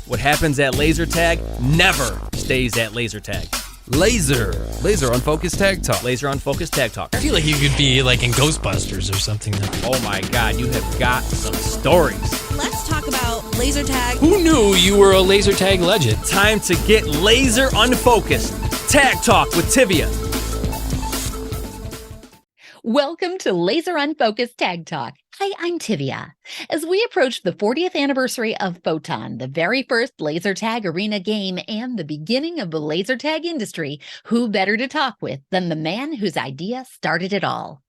What happens at laser tag never stays at laser tag. Laser Unfocused Tag Talk. Laser Unfocused Tag Talk. I feel like you could be like in Ghostbusters or something. Oh my God, you have got some stories. Let's talk about laser tag. Who knew you were a laser tag legend? Time to get laser unfocused. Tag Talk with Tivia. Welcome to Laser Unfocused Tag Talk. Hi, I'm Tivia. As we approach the 40th anniversary of Photon, the very first laser tag arena game and the beginning of the laser tag industry, who better to talk with than the man whose idea started it all?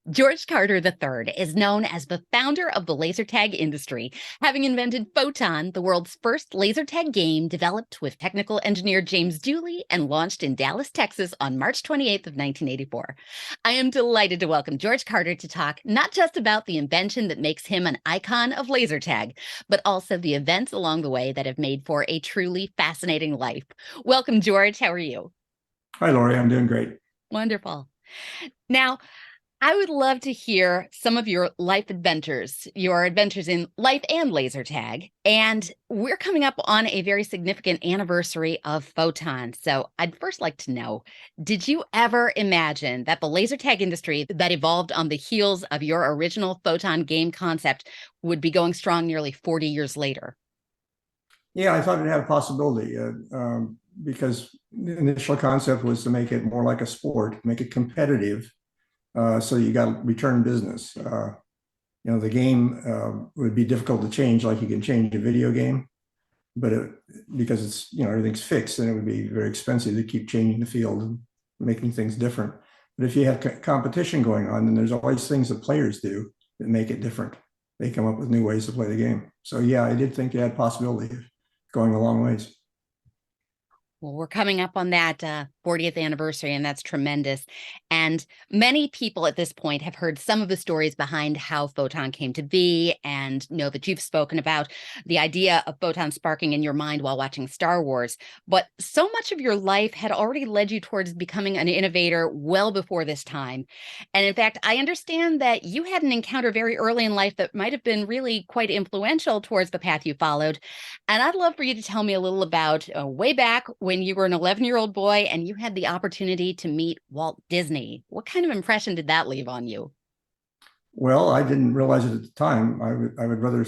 George Carter III is known as the founder of the laser tag industry, having invented Photon, the world's first laser tag game developed with technical engineer James Dooley and launched in Dallas, Texas on March 28th of 1984. I am delighted to welcome George Carter to talk not just about the invention that makes him an icon of laser tag, but also the events along the way that have made for a truly fascinating life. Welcome, George. How are you? Hi, Lori. I'm doing great. Wonderful. Now, I would love to hear some of your life adventures, your adventures in life and laser tag. And we're coming up on a very significant anniversary of Photon. So I'd first like to know, did you ever imagine that the laser tag industry that evolved on the heels of your original Photon game concept would be going strong nearly 40 years later? Yeah, I thought it had a possibility because the initial concept was to make it more like a sport, make it competitive. So you got return business. The game would be difficult to change, like you can change a video game, but because it's everything's fixed, and it would be very expensive to keep changing the field and making things different. But if you have competition going on, then there's always things that players do that make it different. They come up with new ways to play the game. So yeah, I did think it had possibility of going a long ways. Well, we're coming up on that 40th anniversary, and that's tremendous. And many people at this point have heard some of the stories behind how Photon came to be and know that you've spoken about the idea of Photon sparking in your mind while watching Star Wars. But so much of your life had already led you towards becoming an innovator well before this time. And in fact, I understand that you had an encounter very early in life that might have been really quite influential towards the path you followed. And I'd love for you to tell me a little about way back when you were an 11-year-old boy and you had the opportunity to meet Walt Disney. What kind of impression did that leave on you? Well, I didn't realize it at the time. I would rather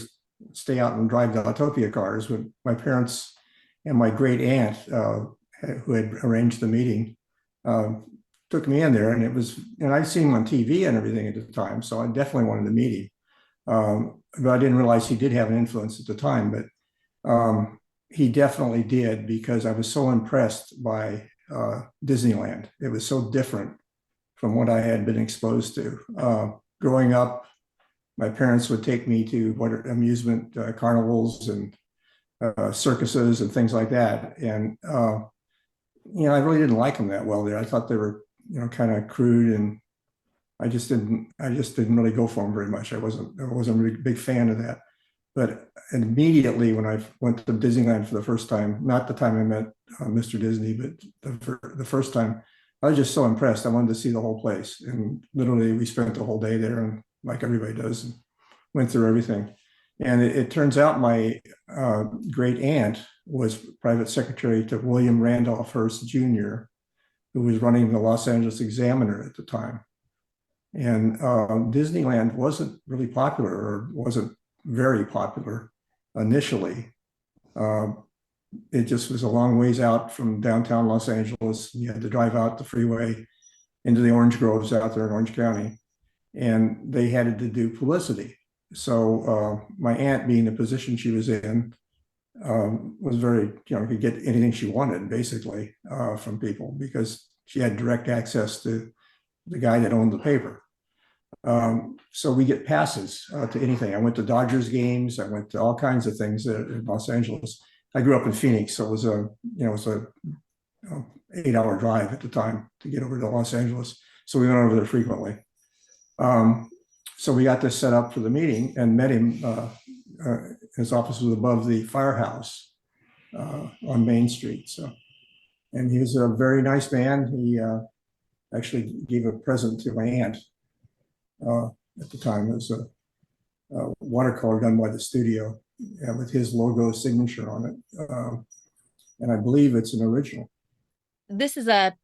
stay out and drive the Tivia cars. With my parents and my great aunt, who had arranged the meeting, took me in there, and I'd seen him on TV and everything at the time, so I definitely wanted to meet him. But I didn't realize he did have an influence at the time. But he definitely did, because I was so impressed by Disneyland. It was so different from what I had been exposed to. Growing up, my parents would take me to amusement carnivals and circuses and things like that. And, I really didn't like them that well there. I thought they were, kind of crude, and I just didn't really go for them very much. I wasn't a really big fan of that. But immediately when I went to Disneyland for the first time, not the time I met Mr. Disney, but the first time, I was just so impressed. I wanted to see the whole place. And literally we spent the whole day there, and like everybody does, and went through everything. And it turns out my great aunt was private secretary to William Randolph Hearst Jr., who was running the Los Angeles Examiner at the time. And Disneyland wasn't really popular, or wasn't very popular initially. It just was a long ways out from downtown Los Angeles. You had to drive out the freeway into the orange groves out there in Orange County, and they had to do publicity. So my aunt, being the position she was in, was very, could get anything she wanted basically from people, because she had direct access to the guy that owned the paper. So we get passes to anything. I went to Dodgers games. I went to all kinds of things in Los Angeles. I grew up in Phoenix, so it was a 8-hour drive at the time to get over to Los Angeles. So we went over there frequently. So we got this set up for the meeting and met him. His office was above the firehouse on Main Street. And he was a very nice man. He actually gave a present to my aunt. At the time, it was a watercolor done by the studio, with his logo signature on it. And I believe it's an original. This is a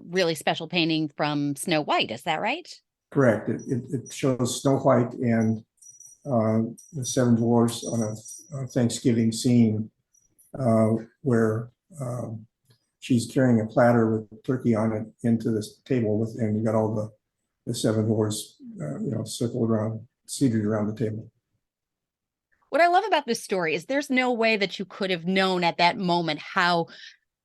really special painting from Snow White. Is that right? Correct. It shows Snow White and the seven dwarfs on a Thanksgiving scene where she's carrying a platter with turkey on it into this table and you got all the seven dwarfs, circled around, seated around the table. What I love about this story is there's no way that you could have known at that moment how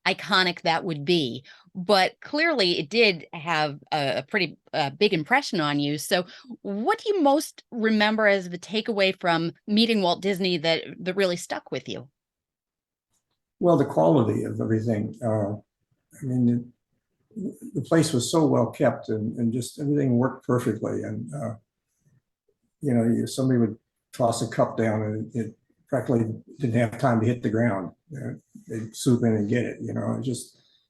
iconic that would be. But clearly it did have a pretty big impression on you. So what do you most remember as the takeaway from meeting Walt Disney that really stuck with you? Well, the quality of everything. I mean, the place was so well kept and just everything worked perfectly. And, somebody would toss a cup down and it practically didn't have time to hit the ground. They'd swoop in and get it.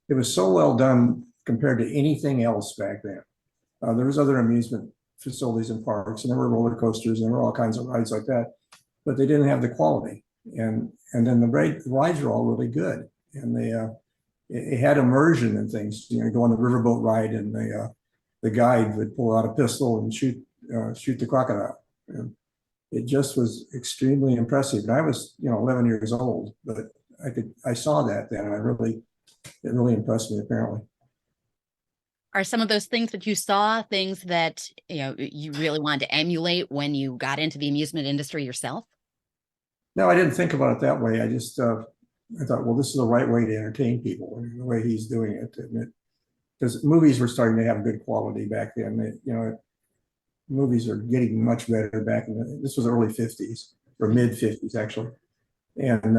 It was so well done compared to anything else back then. There was other amusement facilities and parks, and there were roller coasters, and there were all kinds of rides like that, but they didn't have the quality. And then the rides were all really good, and it had immersion and things. Go on the riverboat ride, and the guide would pull out a pistol and shoot the crocodile. And it just was extremely impressive. And I was 11 years old, but I saw that then, and it really impressed me. Apparently. Are some of those things that you saw things that you really wanted to emulate when you got into the amusement industry yourself? No, I didn't think about it that way. I just I thought, well, this is the right way to entertain people, and the way he's doing it. Because movies were starting to have good quality back then. Movies are getting much better back this was early 50s or mid 50s actually, and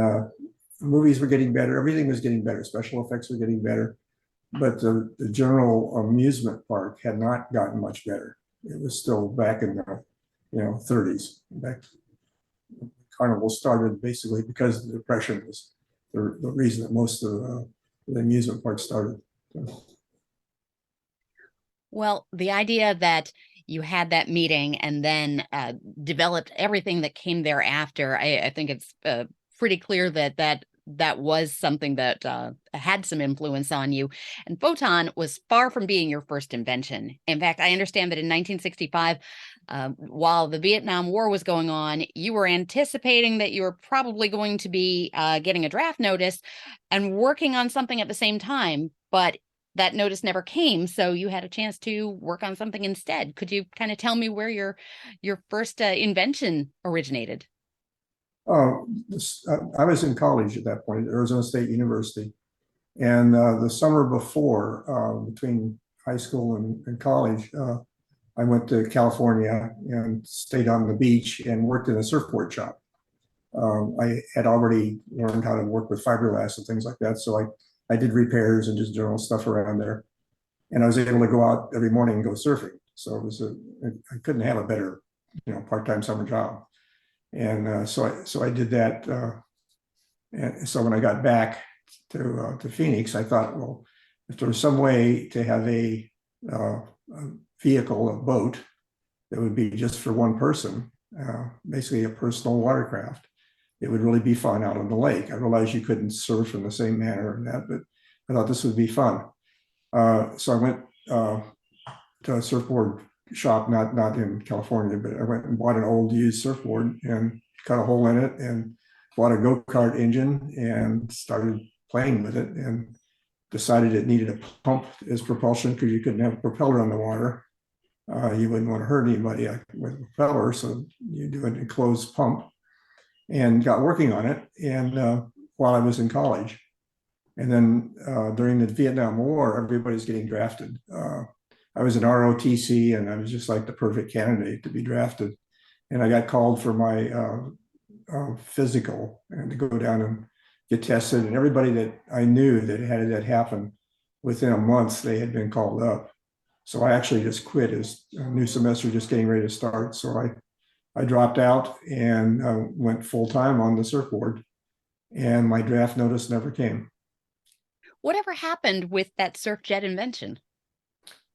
movies were getting better. Everything was getting better. Special effects were getting better, but the general amusement park had not gotten much better. It was still back in the 30s. Carnival started basically because the Depression was the reason that most of the amusement parks started. Well, the idea that you had that meeting and then developed everything that came thereafter, I think it's pretty clear that was something that had some influence on you. And Photon was far from being your first invention. In fact, I understand that in 1965, while the Vietnam War was going on, you were anticipating that you were probably going to be getting a draft notice and working on something at the same time, but that notice never came, so you had a chance to work on something instead. Could you kind of tell me where your first invention originated? I was in college at that point, Arizona State University, and the summer before, between high school and college, I went to California and stayed on the beach and worked in a surfboard shop. I had already learned how to work with fiberglass and things like that, so I did repairs and just general stuff around there, and I was able to go out every morning and go surfing. So I couldn't have a better, part-time summer job. And so I did that. And so when I got back to Phoenix, I thought, well, if there was some way to have a vehicle, a boat that would be just for one person, basically a personal watercraft, it would really be fun out on the lake. I realized you couldn't surf in the same manner and that, but I thought this would be fun. So I went to a surfboard shop, not in California, but I went and bought an old used surfboard and cut a hole in it and bought a go-kart engine and started playing with it and decided it needed a pump as propulsion because you couldn't have a propeller on the water. You wouldn't want to hurt anybody with a propeller, so you do an enclosed pump, and got working on it. And while I was in college, and then during the Vietnam War, everybody's getting drafted. I was an ROTC, and I was just like the perfect candidate to be drafted. And I got called for my physical and to go down and get tested. And everybody that I knew that had that happen, within a month, they had been called up. So I actually just quit as a new semester, just getting ready to start. So I dropped out and went full time on the surfboard, and my draft notice never came. Whatever happened with that surf jet invention?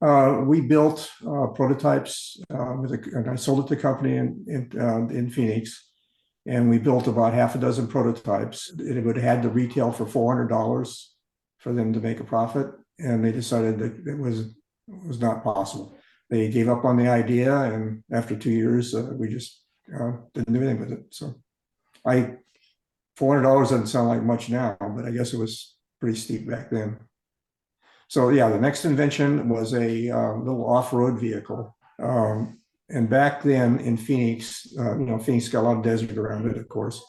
We built prototypes and I sold it to a company in Phoenix, And we built about half a dozen prototypes. It would have had to retail for $400 for them to make a profit. And they decided that it was not possible. They gave up on the idea. And after 2 years, we just didn't do anything with it. So $400 doesn't sound like much now, but I guess it was pretty steep back then. So yeah, the next invention was a little off-road vehicle. And back then in Phoenix, Phoenix got a lot of desert around it, of course.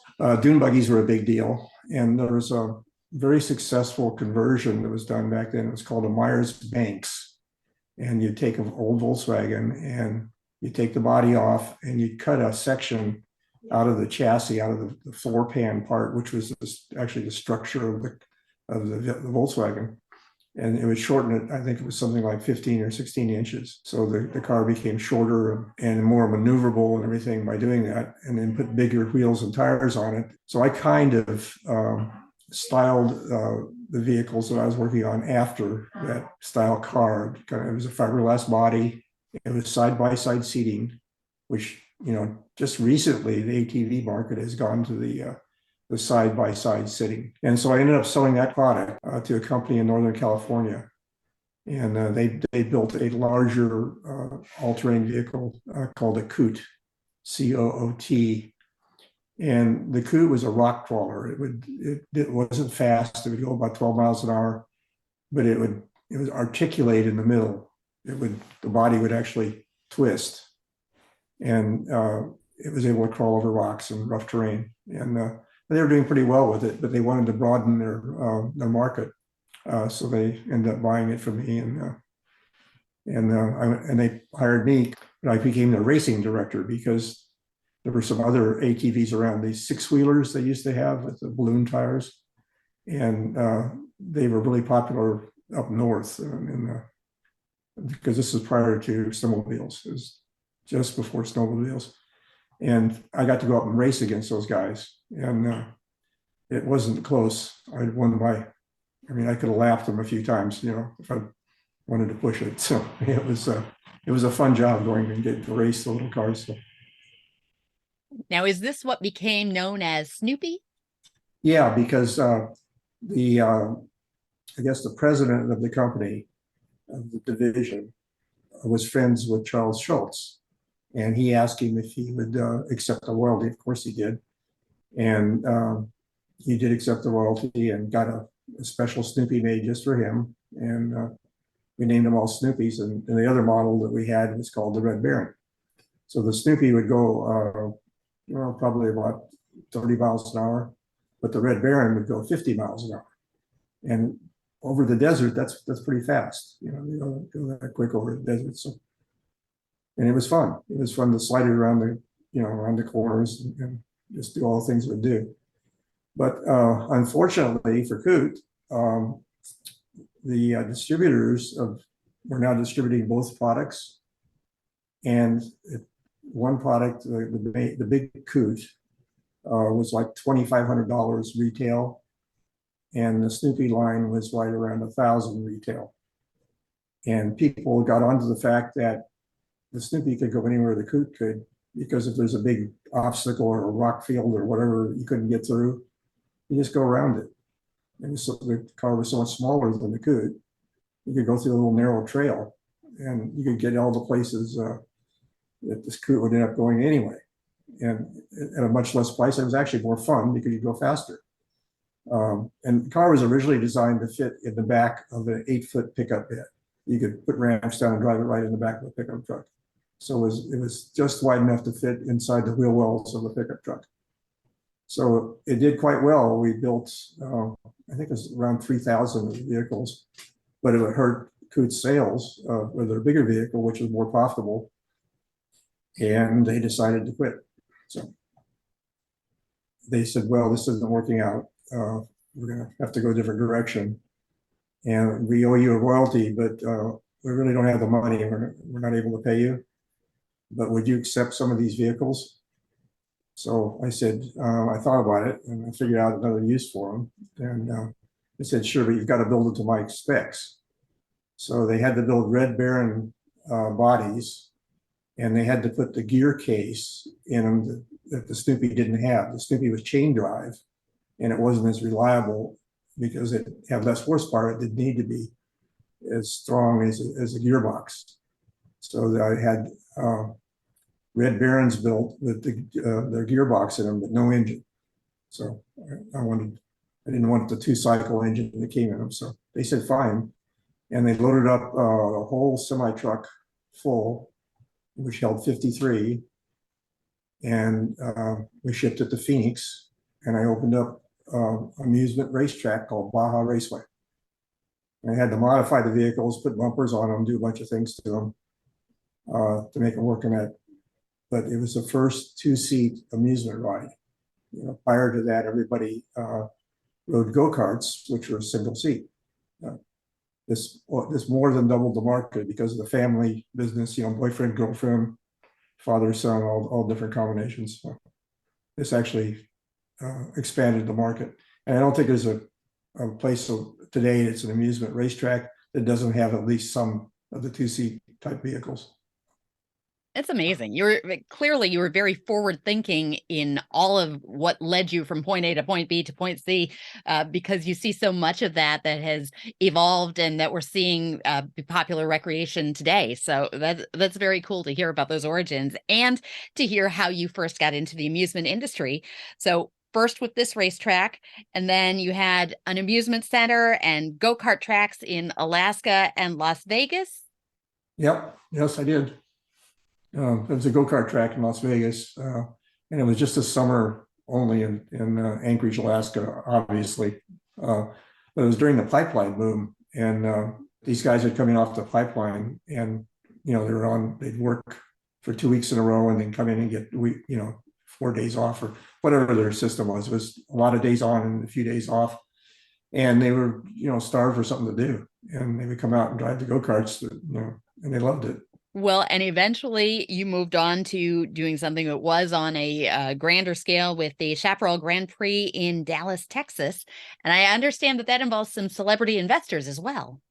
Dune buggies were a big deal. And there was a very successful conversion that was done back then. It was called a Myers Banks. And you take an old Volkswagen and you take the body off and you cut a section out of the chassis, out of the floor pan part, which was actually the structure of the Volkswagen. And it would shorten it. I think it was something like 15 or 16 inches. So the car became shorter and more maneuverable and everything by doing that, and then put bigger wheels and tires on it. So I kind of styled the vehicles that I was working on after that style car. It was a fiberglass body. It was side-by-side seating, which, just recently the ATV market has gone to the side-by-side sitting. And so I ended up selling that product to a company in Northern California. And they built a larger all-terrain vehicle called a Coot, C-O-O-T. And the Coot was a rock crawler. It wasn't fast. It would go about 12 miles an hour, but it was articulate in the middle. The body would actually twist. And it was able to crawl over rocks and rough terrain. And they were doing pretty well with it, but they wanted to broaden their market, so they ended up buying it from me, and they hired me. But I became the racing director because there were some other ATVs around, these six-wheelers they used to have with the balloon tires, and they were really popular up north, because this was prior to snowmobiles. It was just before snowmobiles. And I got to go up and race against those guys. And it wasn't close. I won I could have laughed them a few times, if I wanted to push it. So it was a fun job going and get to race the little cars. So. Now, is this what became known as Snoopy? Yeah, because I guess the president of the company, of the division, was friends with Charles Schultz. And he asked him if he would accept the royalty. Of course he did. And he did accept the royalty and got a special Snoopy made just for him. And we named them all Snoopies. And the other model that we had was called the Red Baron. So the Snoopy would go, probably about 30 miles an hour, but the Red Baron would go 50 miles an hour. And over the desert, that's pretty fast. They don't go that quick over the desert. So. And it was fun. It was fun to slide it around around the corners and just do all the things it would do. But unfortunately for Coot, the distributors were now distributing both products. And one product, the big Coot, was like $2,500 retail. And the Snoopy line was right around $1,000 retail. And people got onto the fact that the Snoopy could go anywhere the Coot could, because if there's a big obstacle or a rock field or whatever you couldn't get through, you just go around it. And so the car was so much smaller than the Coot. You could go through a little narrow trail, and you could get all the places that this Coot would end up going anyway. And at a much less price, it was actually more fun because you go faster. And the car was originally designed to fit in the back of an 8-foot pickup bed. You could put ramps down and drive it right in the back of a pickup truck. So it was just wide enough to fit inside the wheel wells of a pickup truck. So it did quite well. We built, I think it was around 3,000 vehicles, but it would hurt Coot's sales with their bigger vehicle, which was more profitable. And they decided to quit. So they said, well, this isn't working out. We're going to have to go a different direction. And we owe you a royalty, but we really don't have the money. We're not able to pay you. But would you accept some of these vehicles? So I said, I thought about it and I figured out another use for them. And I said, sure, but you've got to build it to my specs. So they had to build Red Baron bodies, and they had to put the gear case in them that the Snoopy didn't have. The Snoopy was chain drive, and it wasn't as reliable because it had less horsepower. It didn't need to be as strong as a gearbox. So I had Red Barons built with their gearbox in them, but no engine. So I didn't want the 2-cycle engine that came in them. So they said fine, and they loaded up a whole semi truck full, which held 53, and we shipped it to Phoenix. And I opened up amusement racetrack called Baja Raceway. I had to modify the vehicles, put bumpers on them, do a bunch of things to them to make them work in that. But it was the first 2-seat amusement ride. You know, prior to that, everybody rode go-karts, which were a single seat. This more than doubled the market because of the family business, you know, boyfriend, girlfriend, father, son, all different combinations. So this actually expanded the market. And I don't think there's a place today it's an amusement racetrack that doesn't have at least some of the 2-seat type vehicles. It's amazing. You were very forward thinking in all of what led you from point A to point B to point C, because you see so much of that has evolved and that we're seeing be popular recreation today. So that's very cool to hear about those origins and to hear how you first got into the amusement industry. So first with this racetrack, and then you had an amusement center and go-kart tracks in Alaska and Las Vegas. Yep. Yes, I did. It was a go-kart track in Las Vegas, and it was just a summer only in Anchorage, Alaska, obviously. But it was during the pipeline boom, and these guys are coming off the pipeline, and you know they'd work for 2 weeks in a row, and then come in and get 4 days off or whatever their system was. It was a lot of days on and a few days off, and they were starved for something to do, and they would come out and drive the go-karts, and they loved it. Well, and eventually you moved on to doing something that was on a grander scale with the Chaparral Grand Prix in Dallas, Texas. And I understand that involves some celebrity investors as well.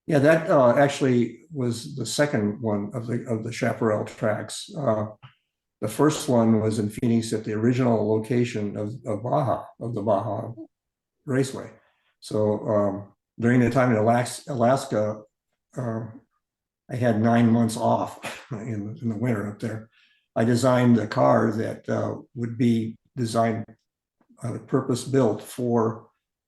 Yeah, that actually was the second one of the Chaparral tracks. The first one was in Phoenix at the original location of the Baja Raceway. So during the time in Alaska, I had 9 months off in the winter up there. I designed a car that would be designed purpose built for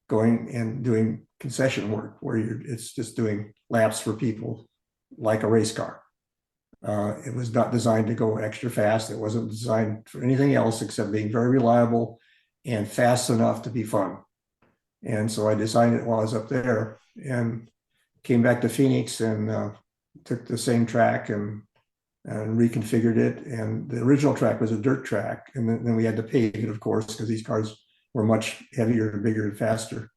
going and doing concession work, where it's just doing laps for people like a race car. It was not designed to go extra fast. It wasn't designed for anything else except being very reliable and fast enough to be fun. And so I designed it while I was up there and came back to Phoenix and took the same track and reconfigured it. And the original track was a dirt track. And then we had to pave it, of course, because these cars were much heavier and bigger and faster.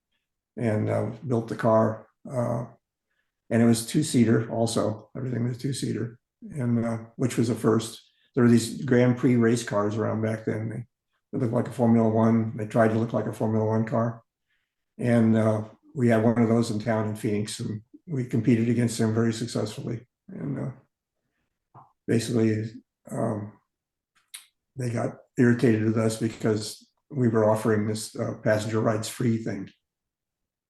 And built the car. And it was 2-seater also. Everything was 2-seater, and which was a first. There were these Grand Prix race cars around back then. They looked like a Formula One. They tried to look like a Formula One car. And we had one of those in town in Phoenix, and we competed against them very successfully. And basically, they got irritated with us because we were offering this passenger rides free thing.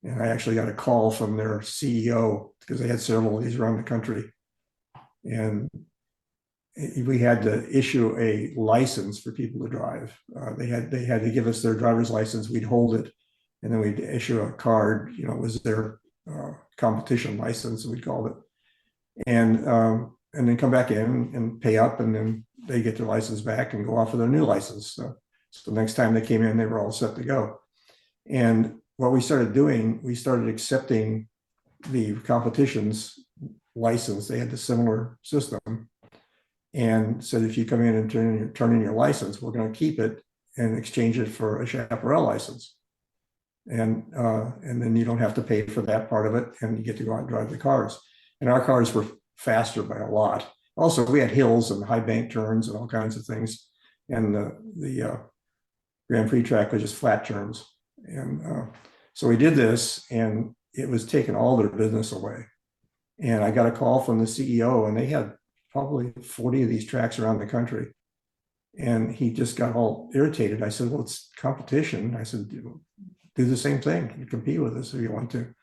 And I actually got a call from their CEO, because they had several of these around the country. And we had to issue a license for people to drive. They had to give us their driver's license. We'd hold it, and then we'd issue a card. It was their competition license, we called it. And then come back in and pay up, and then they get their license back and go off with their new license. So next time they came in, they were all set to go. And what we started doing, we started accepting the competition's license. They had the similar system, and said, if you come in and turn in your license, we're going to keep it and exchange it for a Chaparral license. And then you don't have to pay for that part of it, and you get to go out and drive the cars. And our cars were faster by a lot. Also, we had hills and high bank turns and all kinds of things. And the Grand Prix track was just flat turns. And so we did this, and it was taking all their business away. And I got a call from the CEO, and they had probably 40 of these tracks around the country. And he just got all irritated. I said, well, it's competition. I said, do the same thing. You compete with us if you want to.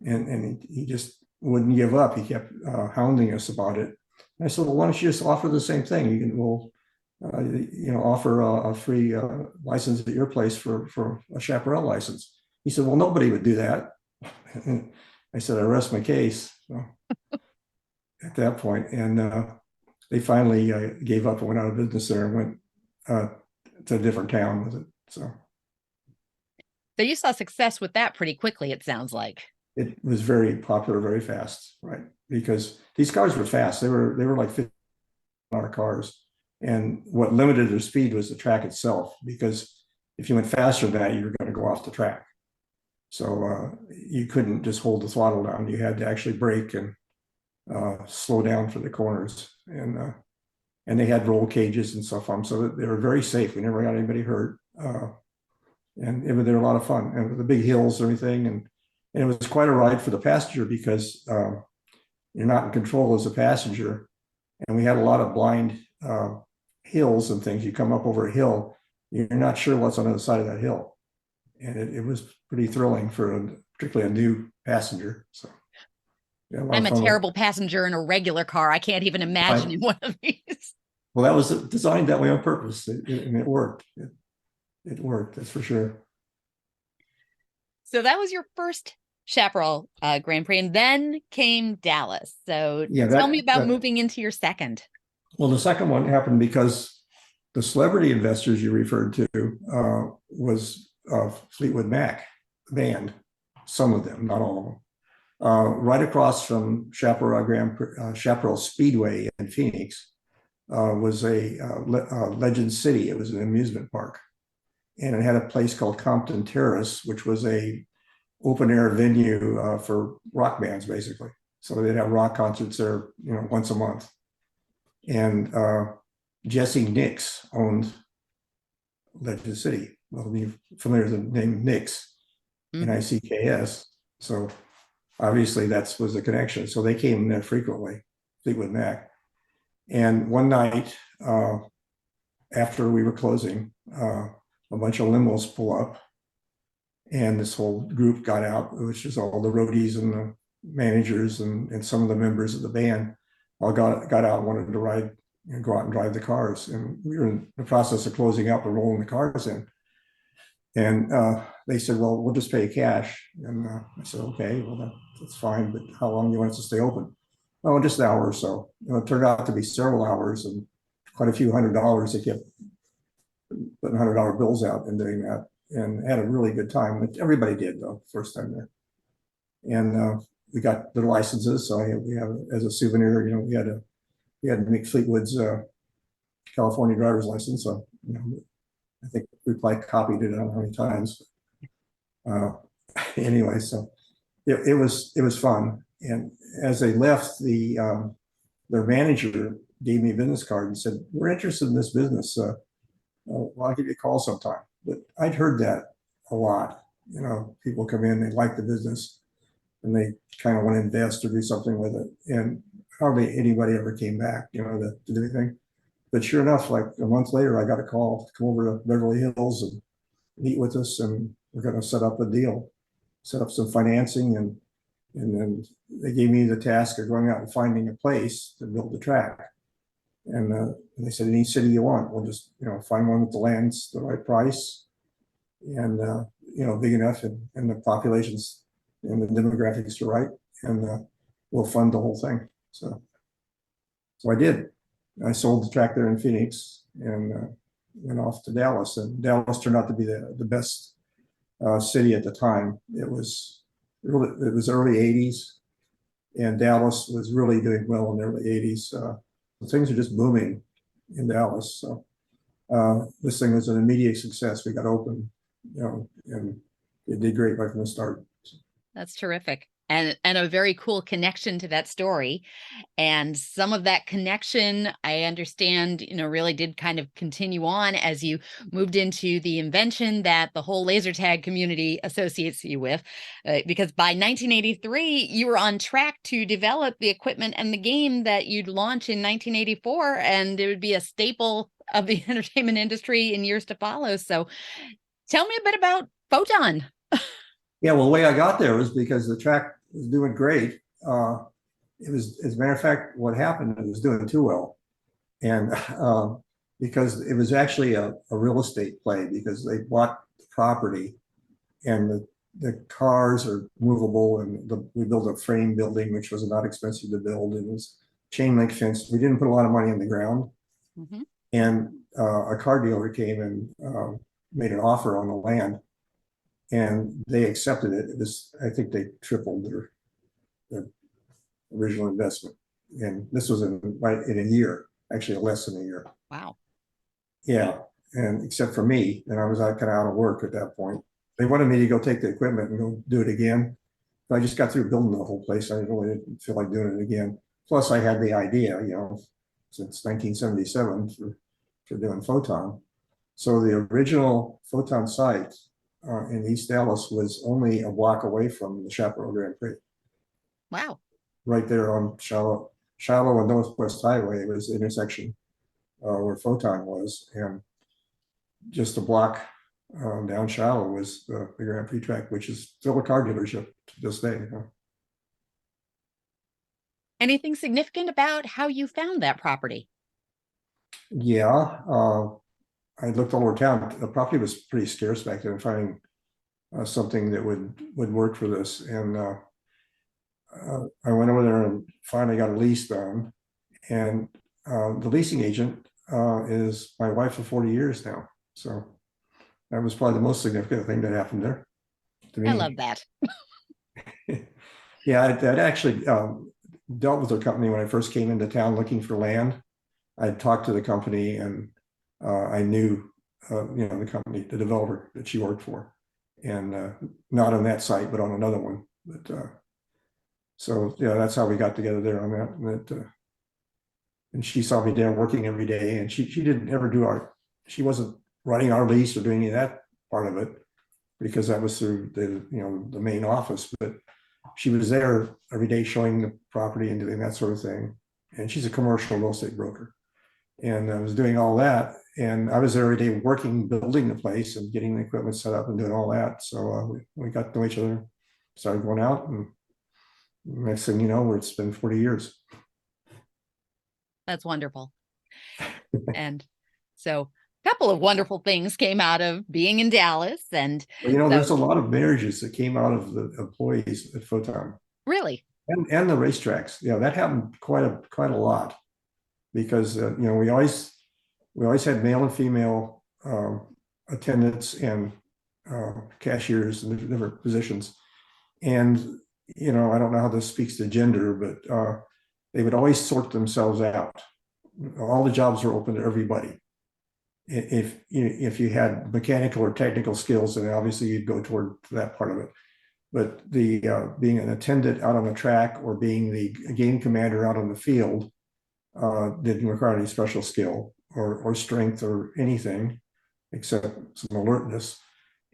And he just wouldn't give up. He kept hounding us about it. And I said, well, why don't you just offer the same thing? We'll offer a free license at your place for a chaparral license. He said, well, nobody would do that. I said, I rest my case. So, at that point, and they finally gave up and went out of business there and went to a different town with it. So you saw success with that pretty quickly, it sounds like. it was very popular very fast, right? Because these cars were fast. They were like 50-mile cars. And what limited their speed was the track itself, because if you went faster than that, you were going to go off the track. So you couldn't just hold the throttle down. You had to actually brake and slow down for the corners. And they had roll cages and stuff on them, so they were very safe. We never got anybody hurt. And they were a lot of fun, and with the big hills and everything. And it was quite a ride for the passenger, because you're not in control as a passenger. And we had a lot of blind hills and things. You come up over a hill, you're not sure what's on the other side of that hill. And it was pretty thrilling for particularly a new passenger. So yeah, I'm a terrible passenger in a regular car. I can't even imagine in one of these. Well, that was designed that way on purpose, and it worked. It worked, that's for sure. So that was your first Chaparral Grand Prix, and then came Dallas. So yeah, tell me about moving into your second. Well, the second one happened because the celebrity investors you referred to was Fleetwood Mac band, some of them, not all of them. Right across from Chaparral Speedway in Phoenix was a Legend City. It was an amusement park, and it had a place called Compton Terrace, which was a open air venue for rock bands, basically. So they'd have rock concerts there, once a month. And Jesse Nix owned Legend City. Well, you're familiar with the name Nix, N-I-C-K-S. So obviously that was the connection. So they came there frequently, Fleetwood Mac. And one night after we were closing, a bunch of limos pull up, and this whole group got out, which is all the roadies and the managers and some of the members of the band all got out and wanted to ride and go out and drive the cars. And we were in the process of closing up and rolling the cars in. And they said, well, we'll just pay cash. And I said, okay, well, that's fine, but how long do you want us to stay open? Oh, just an hour or so. It turned out to be several hours and quite a few $100. They kept putting $100 bills out and doing that, and had a really good time. Everybody did, though, first time there. And we got the licenses, so we have as a souvenir. We had Mick Fleetwood's California driver's license. So I think we probably copied it on how many times. Anyway, so it was fun. And as they left, their manager gave me a business card and said, "We're interested in this business. Well, I'll give you a call sometime." But I'd heard that a lot. People come in, they like the business, and they kind of want to invest or do something with it. And hardly anybody ever came back, to do anything. But sure enough, like a month later, I got a call to come over to Beverly Hills and meet with us, and we're going to set up a deal, set up some financing, and then they gave me the task of going out and finding a place to build the track. And they said, any city you want, we'll just, find one with the land's the right price and, big enough and the populations and the demographics are right. And we'll fund the whole thing. So I did. I sold the track there in Phoenix and went off to Dallas. And Dallas turned out to be the best city at the time. It was early 80s, and Dallas was really doing well in the early 80s. Things are just booming in Dallas. So this thing was an immediate success. We got open, and it did great right from the start. That's terrific. And a very cool connection to that story. And some of that connection, I understand, really did kind of continue on as you moved into the invention that the whole laser tag community associates you with. Because by 1983, you were on track to develop the equipment and the game that you'd launch in 1984, and it would be a staple of the entertainment industry in years to follow. So tell me a bit about Photon. Yeah, well, the way I got there was because the track was doing great. It was, as a matter of fact, what happened, it was doing too well. And because it was actually a real estate play, because they bought the property and the cars are movable, and we built a frame building, which was not expensive to build. It was chain link fence. We didn't put a lot of money in the ground. Mm-hmm. And a car dealer came and made an offer on the land, and they accepted it. It was, I think they tripled their original investment. And this was in a year, actually less than a year. Wow. Yeah. And except for me, and I was kind of out of work at that point. They wanted me to go take the equipment and go do it again. But I just got through building the whole place. I really didn't feel like doing it again. Plus I had the idea, since 1977 for doing Photon. So the original Photon site in East Dallas was only a block away from the Chaparral Grand Prix. Wow. Right there on Shallow and Northwest Highway was the intersection where Photon was, and just a block down Shallow was the Grand Prix track, which is still a car dealership to this day. Anything significant about how you found that property? Yeah, I looked all over town. The property was pretty scarce back then, finding something that would work for this. And I went over there and finally got a lease done. And the leasing agent is my wife for 40 years now. So that was probably the most significant thing that happened there to me. I love that. Yeah, I'd actually dealt with the company when I first came into town looking for land. I talked to the company, and I knew, the company, the developer that she worked for, and not on that site, but on another one. But so yeah, that's how we got together there on that. And she saw me there working every day, and she didn't ever she wasn't writing our lease or doing any of that part of it, because that was through the main office. But she was there every day showing the property and doing that sort of thing. And she's a commercial real estate broker. And I was doing all that. And I was there every day working, building the place and getting the equipment set up and doing all that. So we got to know each other, started going out, and next thing you know, it's been 40 years. That's wonderful. And so a couple of wonderful things came out of being in Dallas. And there's a lot of marriages that came out of the employees at Photon. Really? And the racetracks. Yeah, that happened quite a lot, because we always had male and female attendants and cashiers and different positions. And I don't know how this speaks to gender, but they would always sort themselves out. All the jobs were open to everybody. If you had mechanical or technical skills, then obviously you'd go toward that part of it. But the being an attendant out on the track or being the game commander out on the field didn't require any special skill or strength or anything except some alertness.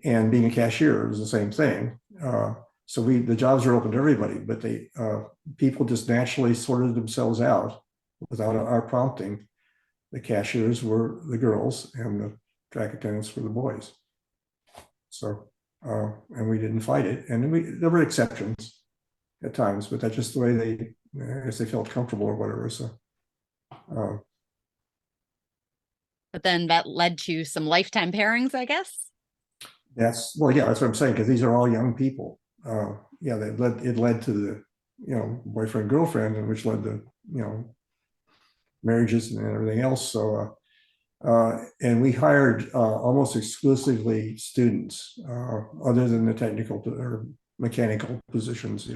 And being a cashier was the same thing. So the jobs are open to everybody, but people just naturally sorted themselves out without our prompting. The cashiers were the girls and the track attendants were the boys. So, and we didn't fight it. And there were exceptions at times, but that's just the way I guess they felt comfortable or whatever. So, but then that led to some lifetime pairings, I guess. That's what I'm saying, because these are all young people. It led to the, boyfriend, girlfriend, and which led to, marriages and everything else. So, and we hired almost exclusively students, other than the technical or mechanical positions,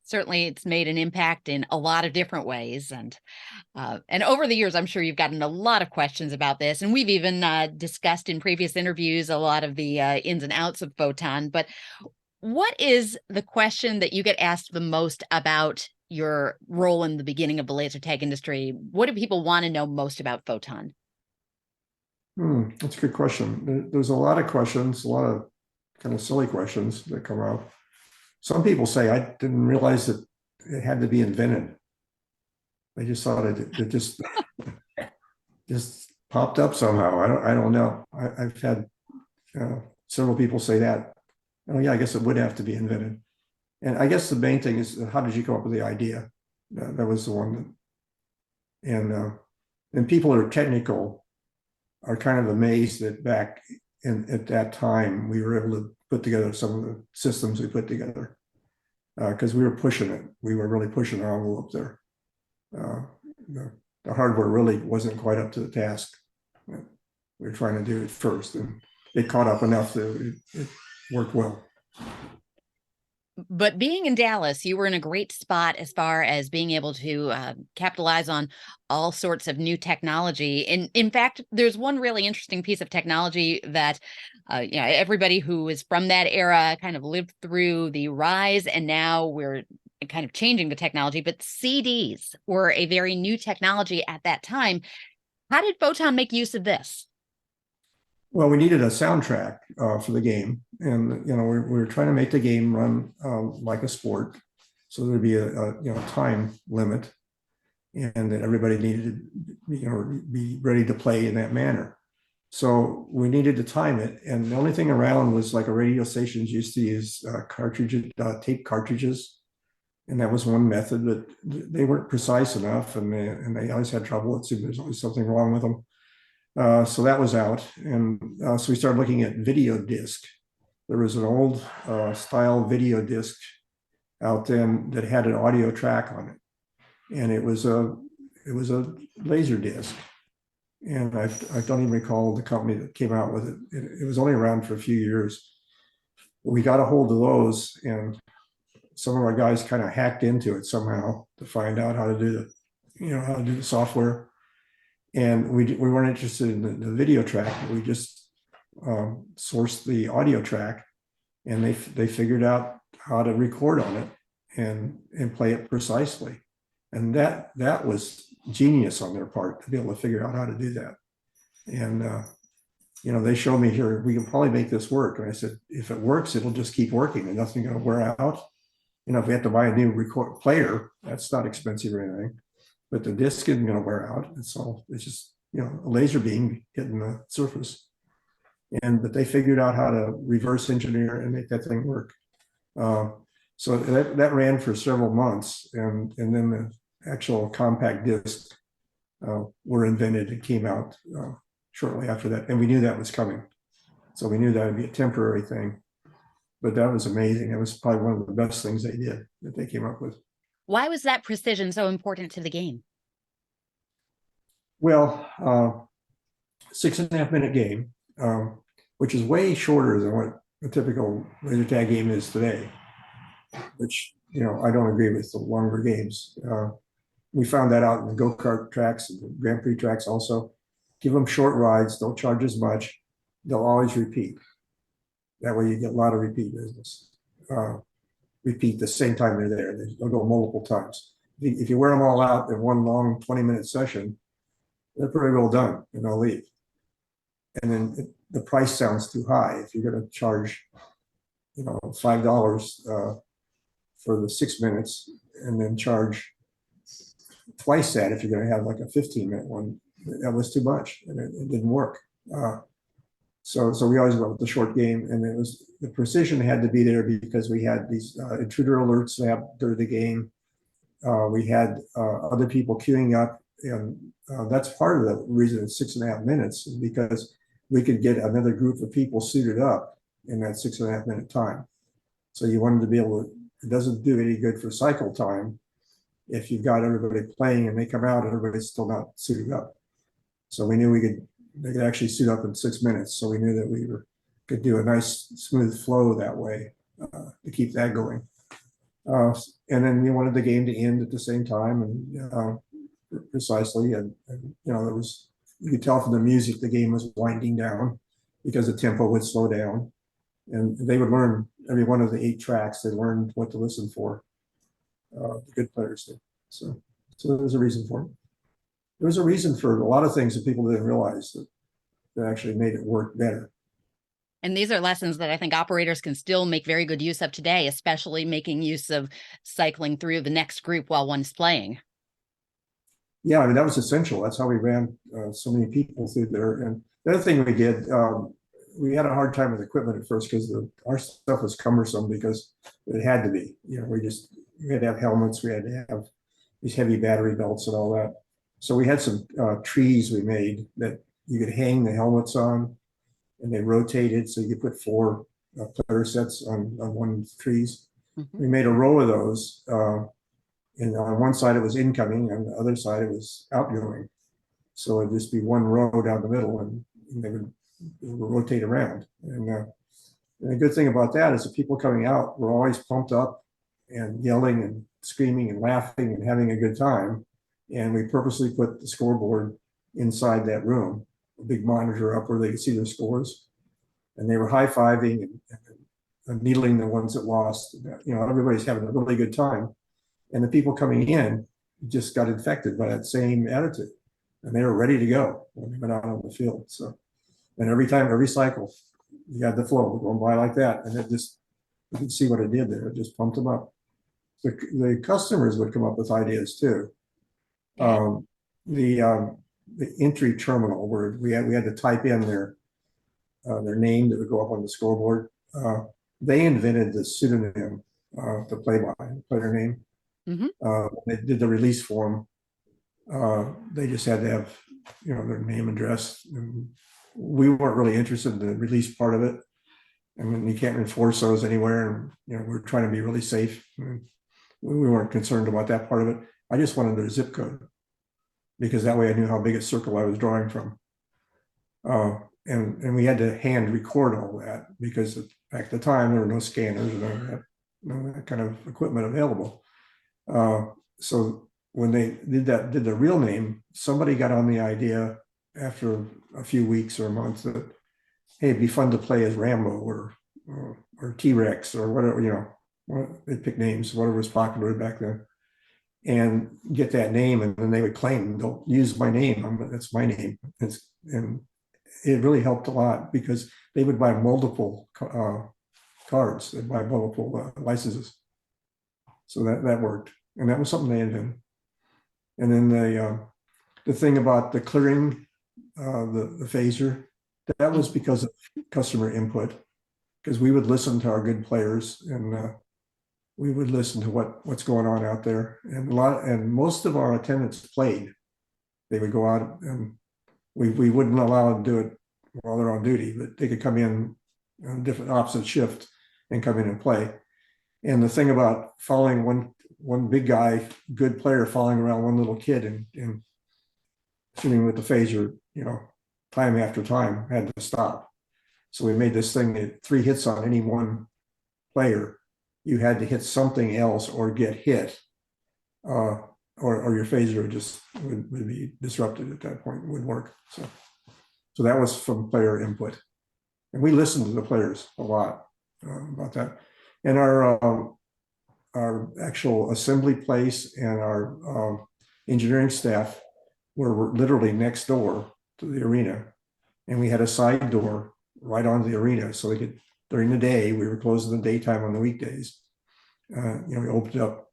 Certainly it's made an impact in a lot of different ways. And over the years, I'm sure you've gotten a lot of questions about this. And we've even discussed in previous interviews a lot of the ins and outs of Photon. But what is the question that you get asked the most about your role in the beginning of the laser tag industry? What do people want to know most about Photon? That's a good question. There's a lot of questions, a lot of kind of silly questions that come up. Some people say, I didn't realize that it had to be invented. They just thought it just popped up somehow. I don't know. I've had several people say that. Oh yeah, I guess it would have to be invented. And I guess the main thing is, how did you come up with the idea? That was the one that, and people who are technical are kind of amazed that back at that time we were able to put together some of the systems we put together, because we were pushing it. We were really pushing the envelope there. The hardware really wasn't quite up to the task that we were trying to do it first, and it caught up enough that it worked well. But being in Dallas, you were in a great spot as far as being able to capitalize on all sorts of new technology. And in fact, there's one really interesting piece of technology that everybody who is from that era kind of lived through the rise, and now we're kind of changing the technology. But CDs were a very new technology at that time. How did Photon make use of this? Well, we needed a soundtrack for the game, and we were trying to make the game run like a sport, so there'd be a time limit, and that everybody needed to be ready to play in that manner. So we needed to time it, and the only thing around was like a radio stations used to use cartridges, tape cartridges, and that was one method, but they weren't precise enough, and they always had trouble. It seemed there's always something wrong with them. So that was out, and so we started looking at video disc. There was an old style video disc out then that had an audio track on it, and it was a laser disc. And I don't even recall the company that came out with it. It was only around for a few years. We got a hold of those, and some of our guys kind of hacked into it somehow to find out how to do the software. And we weren't interested in the video track, but we just sourced the audio track, and they figured out how to record on it and play it precisely. And that was genius on their part to be able to figure out how to do that. And they showed me, here, we can probably make this work. And I said, if it works, it'll just keep working and nothing's going to wear out. If we have to buy a new record player, that's not expensive or anything. But the disc isn't going to wear out. It's just a laser beam hitting the surface. But they figured out how to reverse engineer and make that thing work. So that ran for several months, and then the actual compact disc were invented and came out shortly after that. And we knew that was coming, so we knew that would be a temporary thing. But that was amazing. It was probably one of the best things they did that they came up with. Why was that precision so important to the game? Well, 6.5 minute game, which is way shorter than what a typical laser tag game is today, which, I don't agree with the longer games. We found that out in the go-kart tracks and the Grand Prix tracks also. Give them short rides, don't charge as much. They'll always repeat. That way you get a lot of repeat business. Repeat the same time they're there. They'll go multiple times. If you wear them all out in one long 20-minute session, they're pretty well done, and they'll leave. And then the price sounds too high. If you're going to charge, $5 for the 6 minutes, and then charge twice that if you're going to have like a 15-minute one, that was too much, and it didn't work. So we always went with the short game, and the precision had to be there because we had these intruder alerts during the game. We had other people queuing up, and that's part of the reason it's 6.5 minutes, is because we could get another group of people suited up in that 6.5 minute time. So you wanted to be able to, it doesn't do any good for cycle time if you've got everybody playing and they come out and everybody's still not suited up. So we knew they could actually suit up in 6 minutes. So we knew that we could do a nice smooth flow that way to keep that going. And then we wanted the game to end at the same time, and precisely. And you could tell from the music the game was winding down because the tempo would slow down. And they would learn every one of the 8 tracks. They learned what to listen for. The good players did. So there was a reason for it. There was a reason for a lot of things that people didn't realize that actually made it work better. And these are lessons that I think operators can still make very good use of today, especially making use of cycling through the next group while one's playing. Yeah, I mean, that was essential. That's how we ran so many people through there. And the other thing we did, we had a hard time with equipment at first because our stuff was cumbersome because it had to be. We had to have helmets, we had to have these heavy battery belts and all that. So we had some trees we made that you could hang the helmets on, and they rotated, so you could put four player sets on one trees. Mhm. We made a row of those. And on one side it was incoming, and the other side it was outgoing. So it'd just be one row down the middle, and they would rotate around. And the good thing about that is the people coming out were always pumped up and yelling and screaming and laughing and having a good time. And we purposely put the scoreboard inside that room, a big monitor up where they could see their scores. And they were high-fiving and needling the ones that lost. Everybody's having a really good time. And the people coming in just got infected by that same attitude, and they were ready to go when they went out on the field. So, and every cycle, you had the flow going by like that, and you could see what it did there. It just pumped them up. The customers would come up with ideas too. The entry terminal where we had to type in their name that would go up on the scoreboard. They invented the pseudonym to play by, player name. They did the release form. They just had to have, their name, address. And we weren't really interested in the release part of it. I mean, you can't enforce those anywhere. And, we're trying to be really safe. And we weren't concerned about that part of it. I just wanted their zip code, because that way I knew how big a circle I was drawing from. And we had to hand record all that, because at the time there were no scanners or no that kind of equipment available. So when they did the real name, somebody got on the idea after a few weeks or a month that, hey, it'd be fun to play as Rambo or T-Rex or whatever, they pick names, whatever was popular back then, and get that name, and then they would claim, don't use my name, that's my name. And it really helped a lot, because they would buy multiple cards, they'd buy multiple licenses. So that worked, and that was something they invented. And then the thing about the clearing the phaser, that was because of customer input, because we would listen to our good players, and we would listen to what's going on out there. And most of our attendants played. They would go out, and we wouldn't allow them to do it while they're on duty, but they could come in on a different opposite shift and come in and play. And the thing about following one big guy, good player, following around one little kid and shooting with the phaser, time after time, had to stop. So we made this thing that 3 hits on any one player, you had to hit something else or get hit, or your phaser would be disrupted at that point. It wouldn't work. So that was from player input, and we listened to the players a lot about that. And our actual assembly place and our engineering staff were literally next door to the arena, and we had a side door right onto the arena, so they could, during the day, we were closed in the daytime on the weekdays. We opened up,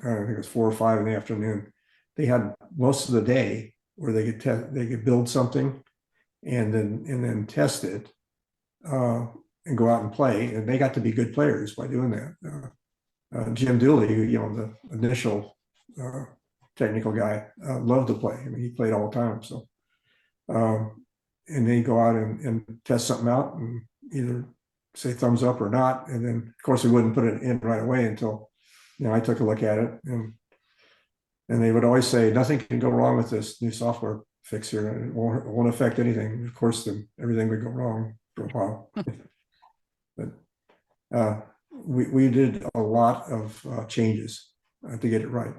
I think it was 4 or 5 in the afternoon. They had most of the day where they could build something and then test it and go out and play. And they got to be good players by doing that. Jim Dooley, the initial technical guy, loved to play. I mean, he played all the time. So, and they go out and test something out and either say thumbs up or not. And then, of course, we wouldn't put it in right away until, I took a look at it. And they would always say, nothing can go wrong with this new software fix here. It won't affect anything. Of course, then everything would go wrong for a while. But we did a lot of changes to get it right.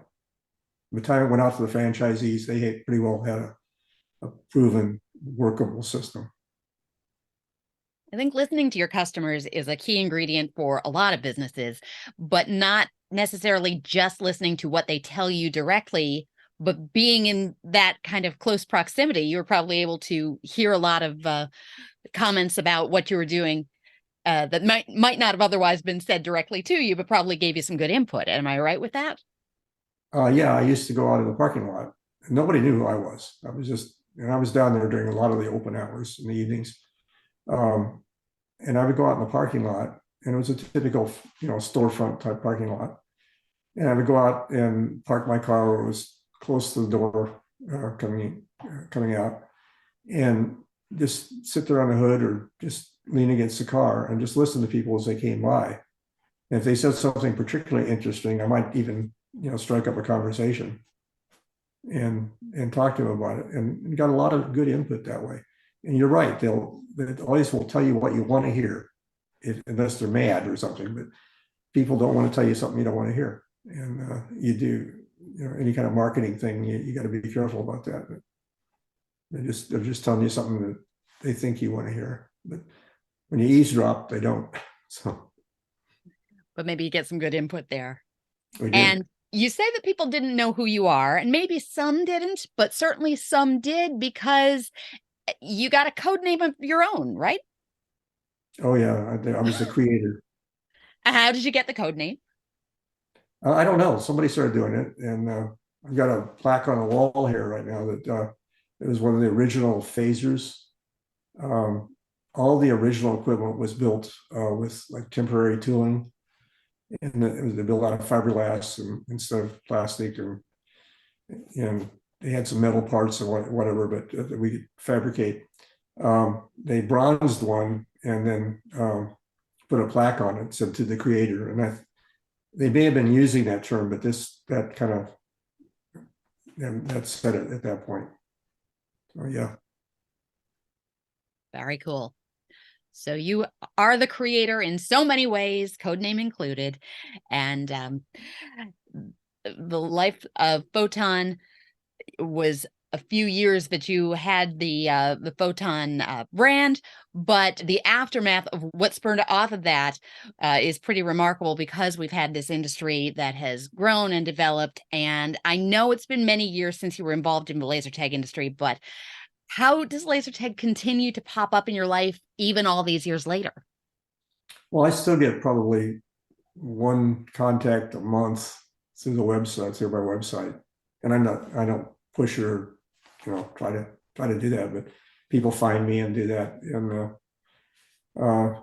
By the time it went out to the franchisees, they pretty well had a proven workable system. I think listening to your customers is a key ingredient for a lot of businesses, but not necessarily just listening to what they tell you directly, but being in that kind of close proximity. You were probably able to hear a lot of comments about what you were doing that might not have otherwise been said directly to you, but probably gave you some good input. Am I right with that? Yeah, I used to go out in the parking lot nobody knew who I was. I was just, and I was down there during a lot of the open hours in the evenings. Um, and I would go out in the parking lot, and it was a typical, storefront type parking lot. And I would go out and park my car where it was close to the door, coming out, and just sit there on the hood or just lean against the car and just listen to people as they came by. And if they said something particularly interesting, I might even, strike up a conversation and talk to them about it. And got a lot of good input that way. And you're right, they always will tell you what you want to hear, unless they're mad or something. But people don't want to tell you something you don't want to hear. And you do, any kind of marketing thing, you got to be careful about that. They're just telling you something that they think you want to hear. But when you eavesdrop, they don't. So, But maybe you get some good input there. we did. And you say that people didn't know who you are, and maybe some didn't, but certainly some did, because you got a code name of your own, right? Oh yeah, I was the creator. How did you get the code name? I don't know. Somebody started doing it, and I've got a plaque on the wall here right now that it was one of the original phasers. All the original equipment was built with like temporary tooling, and it was built out of fiberglass instead of plastic, and they had some metal parts or whatever, but we could fabricate. They bronzed one and then put a plaque on it, said to the creator, and they may have been using that term, but that kind of, and that said it at that point. So yeah. Very cool. So you are the creator in so many ways, codename included, and the life of Photon was a few years that you had the Photon brand, but the aftermath of what spurned off of that is pretty remarkable, because we've had this industry that has grown and developed. And I know it's been many years since you were involved in the laser tag industry, but how does laser tag continue to pop up in your life even all these years later? Well, I still get probably one contact a month through my website, and I don't push or, try to do that, but people find me and do that. And I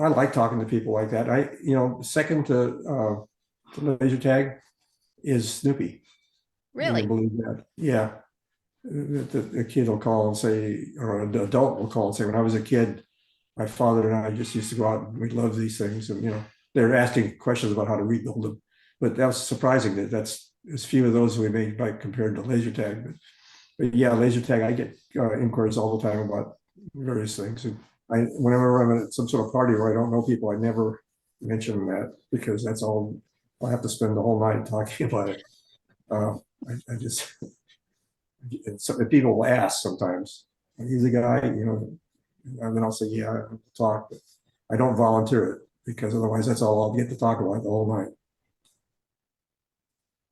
like talking to people like that. Second to laser tag is Snoopy. Really? You can believe that? Yeah. The kid will call and say, or an adult will call and say, when I was a kid, my father and I just used to go out and we loved these things. And, they're asking questions about how to rebuild them. But that was surprising that that's as few of those we made by compared to laser tag. But yeah, laser tag, I get inquiries all the time about various things. And whenever I'm at some sort of party where I don't know people, I never mention that, because that's all, I'll have to spend the whole night talking about it. I just, and people will ask sometimes, are you the guy, and then I'll say, yeah, I have to talk, but I don't volunteer it, because otherwise that's all I'll get to talk about the whole night.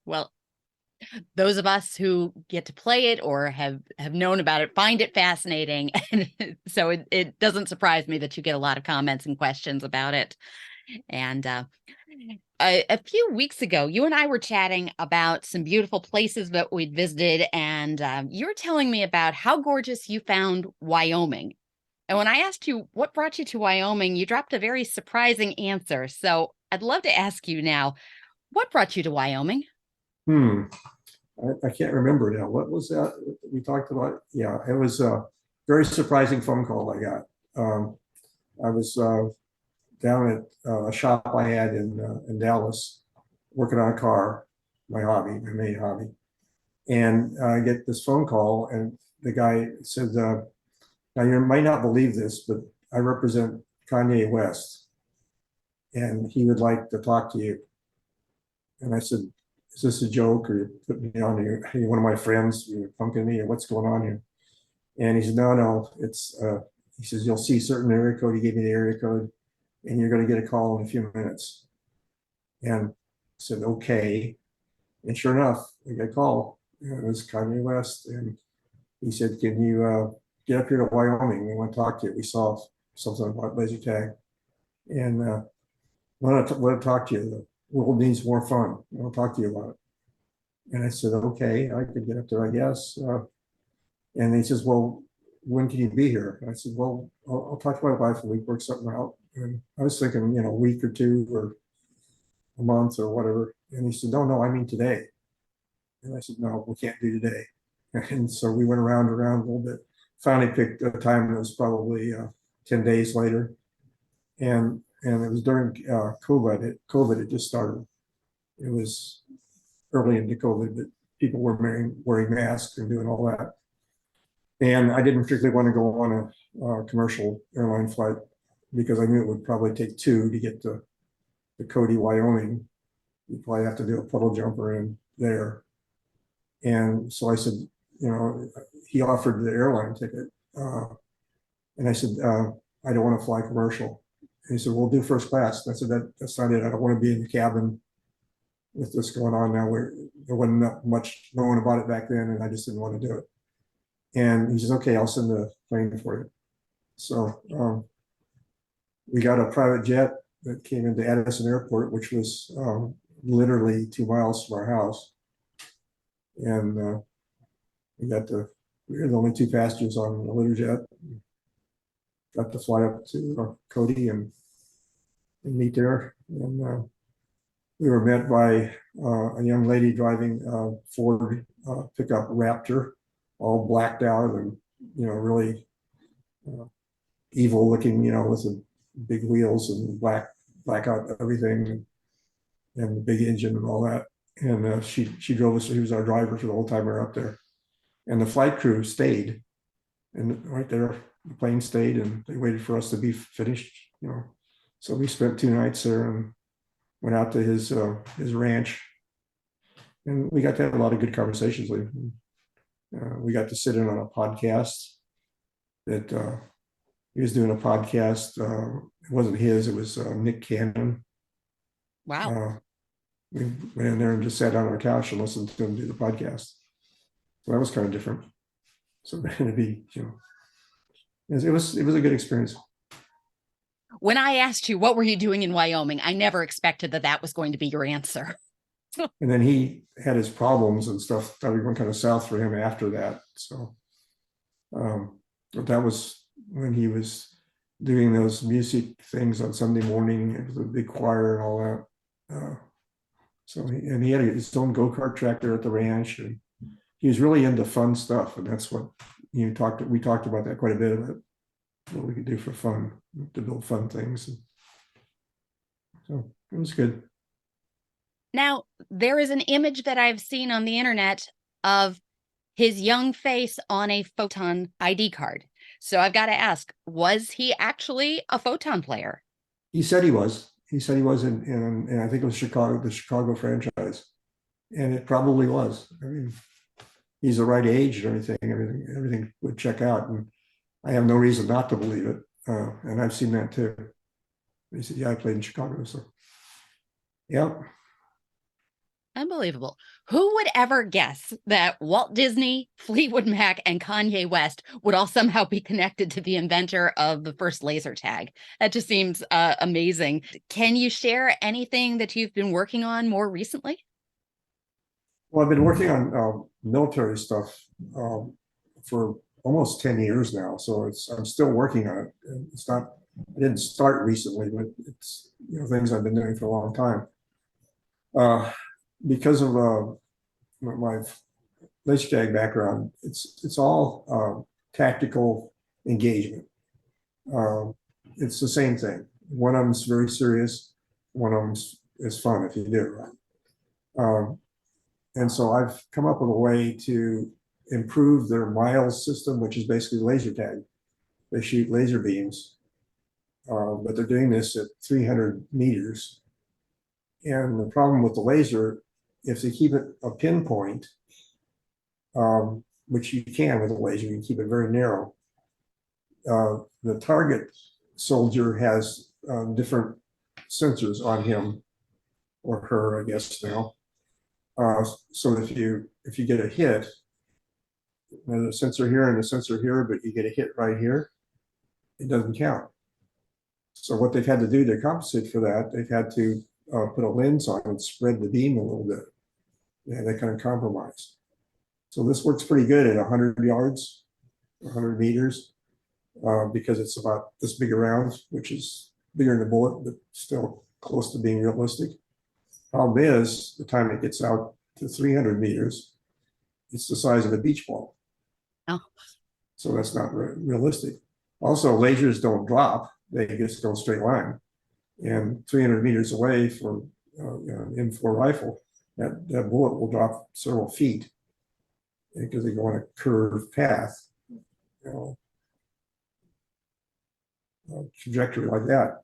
Well, those of us who get to play it or have known about it find it fascinating. And so it doesn't surprise me that you get a lot of comments and questions about it. And a few weeks ago, you and I were chatting about some beautiful places that we'd visited, and you were telling me about how gorgeous you found Wyoming. And when I asked you what brought you to Wyoming, you dropped a very surprising answer. So I'd love to ask you now, what brought you to Wyoming? I can't remember now. What was that we talked about? Yeah, it was a very surprising phone call I got. I was down at a shop I had in Dallas, working on a car, my main hobby. And I get this phone call, and the guy said, now you might not believe this, but I represent Kanye West, and he would like to talk to you. And I said, is this a joke, or you put me on here? Are you one of my friends? You're punking me, or what's going on here? And he said, no, it's, he says, you'll see certain area code. He gave me the area code, and you're going to get a call in a few minutes. And I said, okay. And sure enough, I got a call. It was Kanye West. And he said, can you get up here to Wyoming? We want to talk to you. We saw something about laser tag. And want to talk to you. The world needs more fun. I want to talk to you about it. And I said, okay, I could get up there, I guess. And he says, well, when can you be here? And I said, well, I'll talk to my wife and we work something out. And I was thinking, a week or two or a month or whatever. And he said, no, I mean today. And I said, no, we can't do today. And so we went around a little bit. Finally picked a time that was probably 10 days later. And it was during COVID had just started. It was early into COVID, but people were wearing masks and doing all that. And I didn't particularly want to go on a commercial airline flight because I knew it would probably take 2 to get to Cody, Wyoming. You'd probably have to do a puddle jumper in there. And so I said, he offered the airline ticket. And I said, I don't want to fly commercial. And he said, we'll do first class. And I said, that's not it. I don't want to be in the cabin with this going on now, where there wasn't much known about it back then, and I just didn't want to do it. And he says, okay, I'll send the plane for you. So we got a private jet that came into Addison Airport, which was literally 2 miles from our house. And we were the only 2 passengers on the litter jet. Got to fly up to Cody and meet there. And we were met by a young lady driving a Ford pickup Raptor, all blacked out and, really evil looking, with the big wheels and black out everything and the big engine and all that. And she drove us. He was our driver for the whole time we were up there. And the flight crew stayed, and right there, the plane stayed, and they waited for us to be finished. So we spent 2 nights there and went out to his ranch, and we got to have a lot of good conversations with him. We got to sit in on a podcast that he was doing a podcast. It wasn't his; it was Nick Cannon. Wow. We went in there and just sat on our couch and listened to him do the podcast. So that was kind of different. So it'd be, it was a good experience. When I asked you, what were you doing in Wyoming? I never expected that was going to be your answer. And then he had his problems and stuff that were going kind of south for him after that. So but that was when he was doing those music things on Sunday morning with a big choir and all that. So he had his own go-kart track there at the ranch, and he was really into fun stuff. And that's what we talked about that quite a bit, about what we could do for fun, to build fun things. And so it was good. Now, there is an image that I've seen on the internet of his young face on a Photon ID card. So I've got to ask, was he actually a Photon player? He said he was. He said he was in I think it was the Chicago franchise. And it probably was. I mean, he's the right age and everything would check out. And I have no reason not to believe it. And I've seen that too. He said, yeah, I played in Chicago. So, yeah. Unbelievable. Who would ever guess that Walt Disney, Fleetwood Mac, and Kanye West would all somehow be connected to the inventor of the first laser tag? That just seems amazing. Can you share anything that you've been working on more recently? Well, I've been working on military stuff for almost 10 years now. So I'm still working on it. It's not, I didn't start recently, but it's, things I've been doing for a long time. Because of my laser tag background, it's all tactical engagement. It's the same thing. One of them's very serious. One of them's is fun if you do it right. And so I've come up with a way to improve their miles system, which is basically laser tag. They shoot laser beams, but they're doing this at 300 meters. And the problem with the laser, if they keep it a pinpoint, which you can with a laser, you can keep it very narrow. The target soldier has different sensors on him or her, I guess now. So if you get a hit, there's a sensor here and a sensor here, but you get a hit right here, it doesn't count. So what they've had to do to compensate for that, they've had to put a lens on and spread the beam a little bit. Yeah, that kind of compromise. So this works pretty good at 100 yards, 100 meters, because it's about this big around, which is bigger than a bullet, but still close to being realistic. Problem is, the time it gets out to 300 meters, it's the size of a beach ball. Oh. So that's not realistic. Also, lasers don't drop, they just go straight line. And 300 meters away from an M4 rifle, that bullet will drop several feet because they go on a curved path, trajectory like that.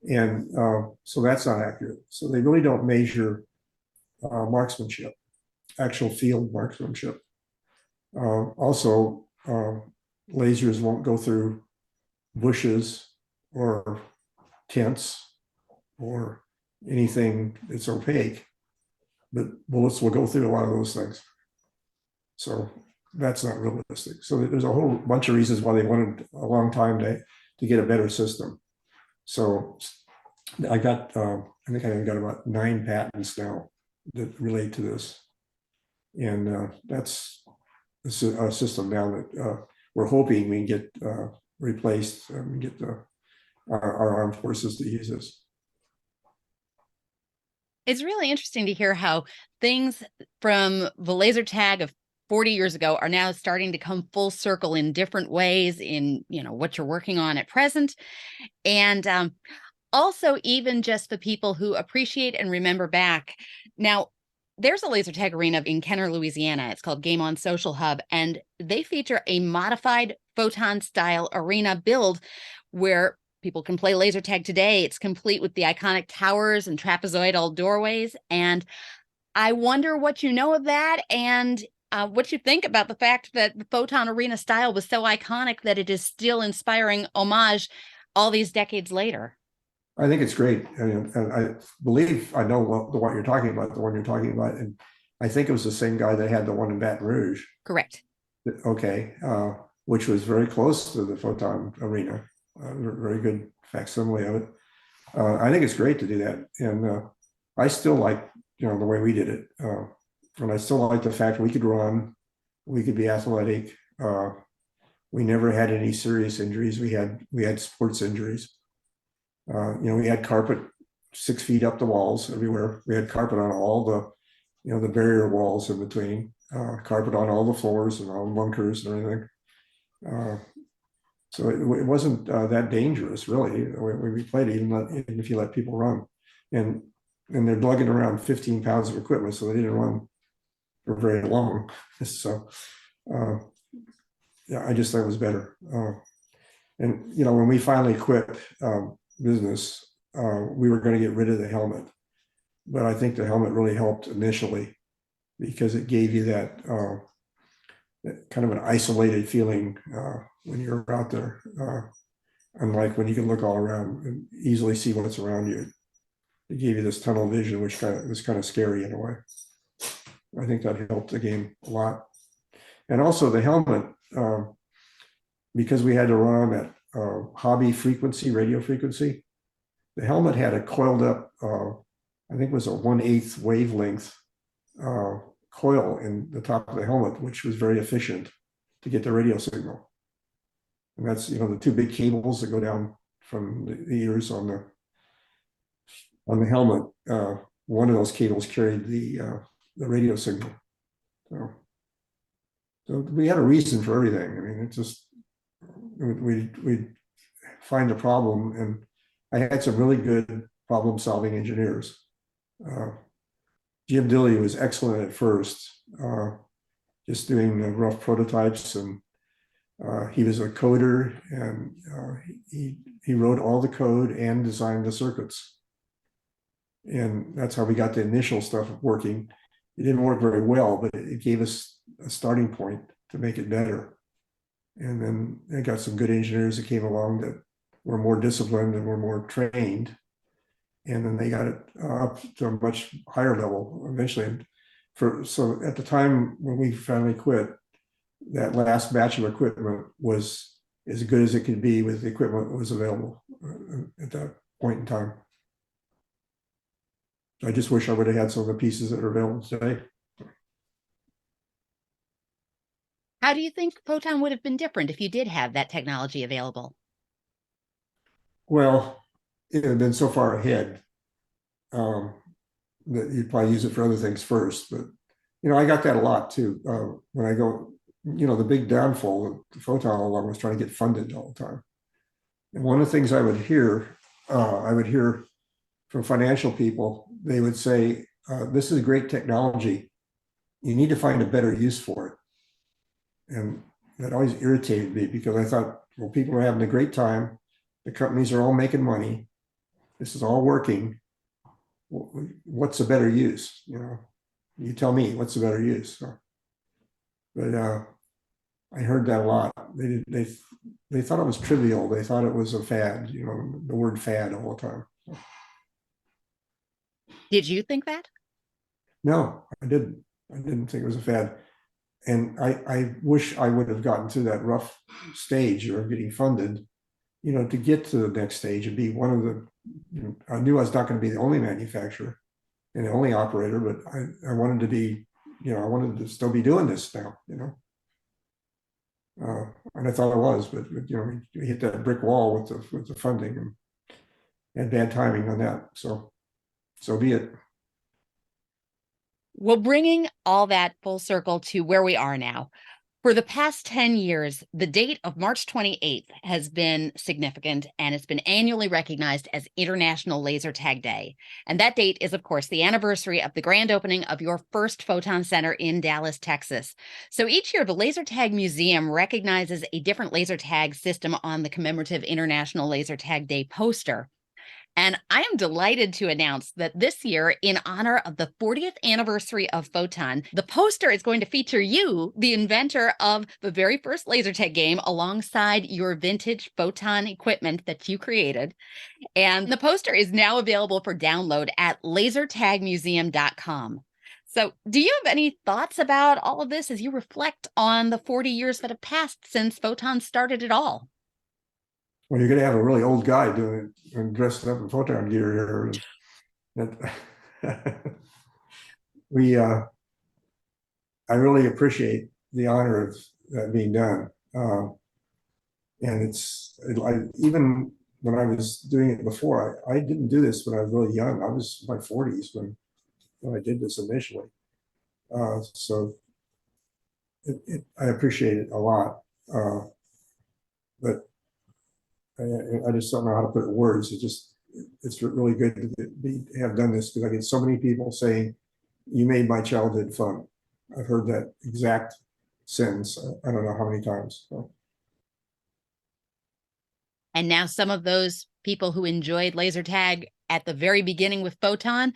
And so that's not accurate. So they really don't measure marksmanship, actual field marksmanship. Also, lasers won't go through bushes or tents or anything that's opaque, but bullets will go through a lot of those things. So that's not realistic. So there's a whole bunch of reasons why they wanted a long time to get a better system. So I got, I think I've got about 9 patents now that relate to this. And that's a system now that we're hoping we can get replaced and get our armed forces to use this. It's really interesting to hear how things from the laser tag of 40 years ago are now starting to come full circle in different ways in, what you're working on at present. And also even just the people who appreciate and remember back. Now, there's a laser tag arena in Kenner, Louisiana. It's called Game On Social Hub, and they feature a modified Photon style arena build where people can play laser tag today. It's complete with the iconic towers and trapezoidal doorways. And I wonder what you know of that and what you think about the fact that the Photon arena style was so iconic that it is still inspiring homage all these decades later. I think it's great. And I believe I know what you're talking about, the one you're talking about. And I think it was the same guy that had the one in Baton Rouge. Correct. Okay. Which was very close to the Photon arena. Very good facsimile of it. I think it's great to do that. And I still like, the way we did it. And I still like the fact we could run, we could be athletic. We never had any serious injuries. We had sports injuries. We had carpet 6 feet up the walls everywhere. We had carpet on all the barrier walls in between, carpet on all the floors and all the bunkers and everything. So it wasn't that dangerous, really. We played even if you let people run. And they're lugging around 15 pounds of equipment, so they didn't run for very long. So, I just thought it was better. And, when we finally quit business, we were going to get rid of the helmet. But I think the helmet really helped initially because it gave you that kind of an isolated feeling when you're out there. Unlike when you can look all around and easily see what's around you. It gave you this tunnel vision, which was kind of scary in a way. I think that helped the game a lot. And also the helmet, because we had to run at hobby frequency, radio frequency, the helmet had a coiled up, I think it was a 1/8 wavelength coil in the top of the helmet, which was very efficient to get the radio signal. And that's, the 2 big cables that go down from the ears on the helmet. One of those cables carried the radio signal. So we had a reason for everything. I mean, it's just, we'd find a problem, and I had some really good problem solving engineers. Jim Dilley was excellent at first, just doing the rough prototypes, and he was a coder, and he wrote all the code and designed the circuits. And that's how we got the initial stuff working. It didn't work very well, but it gave us a starting point to make it better. And then I got some good engineers that came along that were more disciplined and were more trained. And then they got it up to a much higher level eventually. So at the time when we finally quit, that last batch of equipment was as good as it could be with the equipment that was available at that point in time. I just wish I would have had some of the pieces that are available today. How do you think Photon would have been different if you did have that technology available? Well, it had been so far ahead um, that you'd probably use it for other things first. But I got that a lot too. When I go, the big downfall of the Photon all along was trying to get funded all the time. And one of the things I would hear from financial people, they would say, "This is great technology. You need to find a better use for it." And that always irritated me because I thought, well, people are having a great time. The companies are all making money. This is all working. What's a better use? You tell me what's a better use. But I heard that a lot. They thought it was trivial. They thought it was a fad. The word fad all the time. Did you think that? No, I didn't. I didn't think it was a fad. And I wish I would have gotten through that rough stage of getting funded, to get to the next stage and be one of the, I knew I was not going to be the only manufacturer and the only operator, but I wanted to be, I wanted to still be doing this now, and I thought I was, but we hit that brick wall with the funding and bad timing on that. So be it. Well, bringing all that full circle to where we are now, for the past 10 years, the date of March 28th has been significant, and it's been annually recognized as International Laser Tag Day. And that date is, of course, the anniversary of the grand opening of your first Photon Center in Dallas, Texas. So each year, the Laser Tag Museum recognizes a different laser tag system on the commemorative International Laser Tag Day poster. And I am delighted to announce that this year, in honor of the 40th anniversary of Photon, the poster is going to feature you, the inventor of the very first laser tag game, alongside your vintage Photon equipment that you created. And the poster is now available for download at lasertagmuseum.com. So do you have any thoughts about all of this as you reflect on the 40 years that have passed since Photon started it all? Well, you're going to have a really old guy doing it and dressed up in Photon gear here. I really appreciate the honor of that being done. And even when I was doing it before, I didn't do this when I was really young. I was in my 40s when I did this initially. So I appreciate it a lot. But I just don't know how to put it in words. It's really good to have done this because I get so many people saying, "You made my childhood fun." I've heard that exact sentence. I don't know how many times. So. And now some of those people who enjoyed laser tag at the very beginning with Photon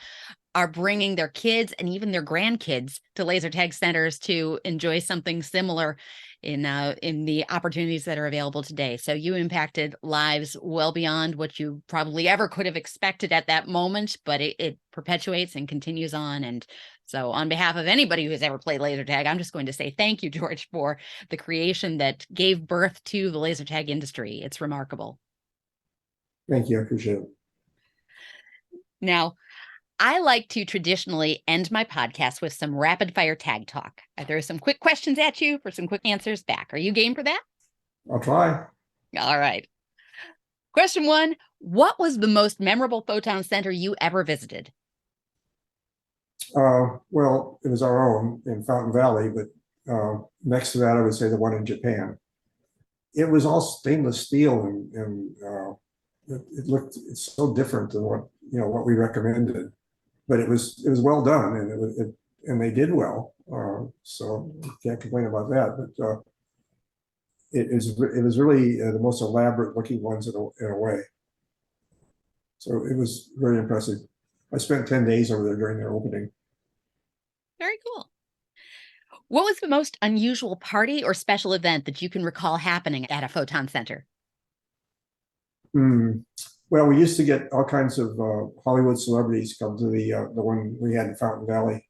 are bringing their kids and even their grandkids to laser tag centers to enjoy something similar in the opportunities that are available today. So you impacted lives well beyond what you probably ever could have expected at that moment, but it perpetuates and continues on. And so on behalf of anybody who has ever played laser tag, I'm just going to say thank you, George, for the creation that gave birth to the laser tag industry. It's remarkable. Thank you. I appreciate it. Now, I like to traditionally end my podcast with some rapid fire tag talk. I throw some quick questions at you for some quick answers back. Are you game for that? I'll try. All right. Question 1, what was the most memorable Photon Center you ever visited? Well, it was our own in Fountain Valley, but next to that, I would say the one in Japan. It was all stainless steel and it's so different than what we recommended. But it was well done, and and they did well. So can't complain about that. But it was really the most elaborate looking ones in a way. So it was very impressive. I spent 10 days over there during their opening. Very cool. What was the most unusual party or special event that you can recall happening at a Photon Center? Well, we used to get all kinds of Hollywood celebrities come to the one we had in Fountain Valley.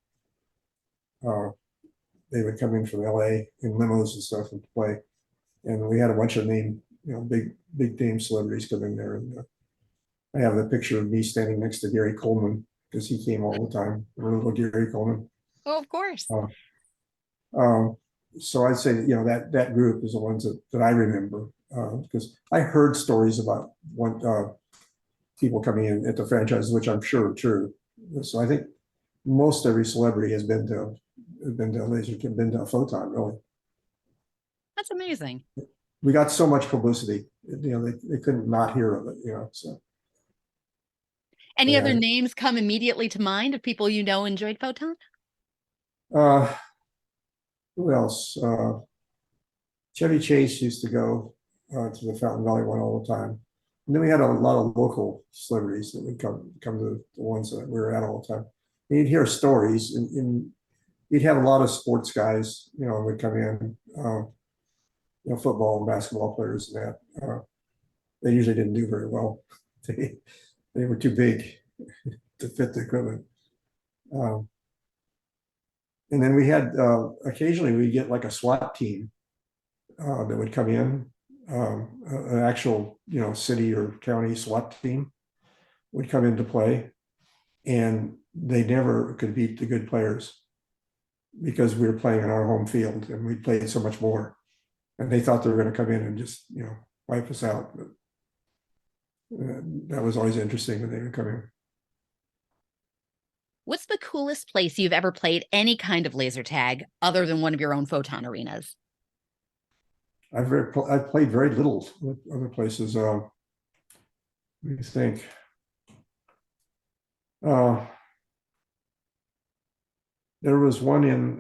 They would come in from LA in limos and stuff and play. And we had a bunch of big name celebrities come in there. And I have the picture of me standing next to Gary Coleman because he came all the time. Little Gary Coleman. Oh, of course. so I'd say that group is the ones that I remember, because I heard stories about people coming in at the franchises, which I'm sure are true. So I think most every celebrity has been to a Photon, really. That's amazing. We got so much publicity, they couldn't not hear of it, so. Any other Yeah. names come immediately to mind of people enjoyed Photon? Who else? Chevy Chase used to go to the Fountain Valley one all the time. And then we had a lot of local celebrities that would come to the ones that we were at all the time. And you'd hear stories, and you'd have a lot of sports guys, would come in, football and basketball players and that. They usually didn't do very well. They were too big to fit the equipment. And then we had occasionally we'd get like a SWAT team that would come in, an actual city or county SWAT team would come into play, and they never could beat the good players because we were playing on our home field and we played so much more, and they thought they were going to come in and just wipe us out. But that was always interesting when they would come in. What's the coolest place you've ever played any kind of laser tag other than one of your own Photon arenas? I've played very little with other places. What do you think? There was one in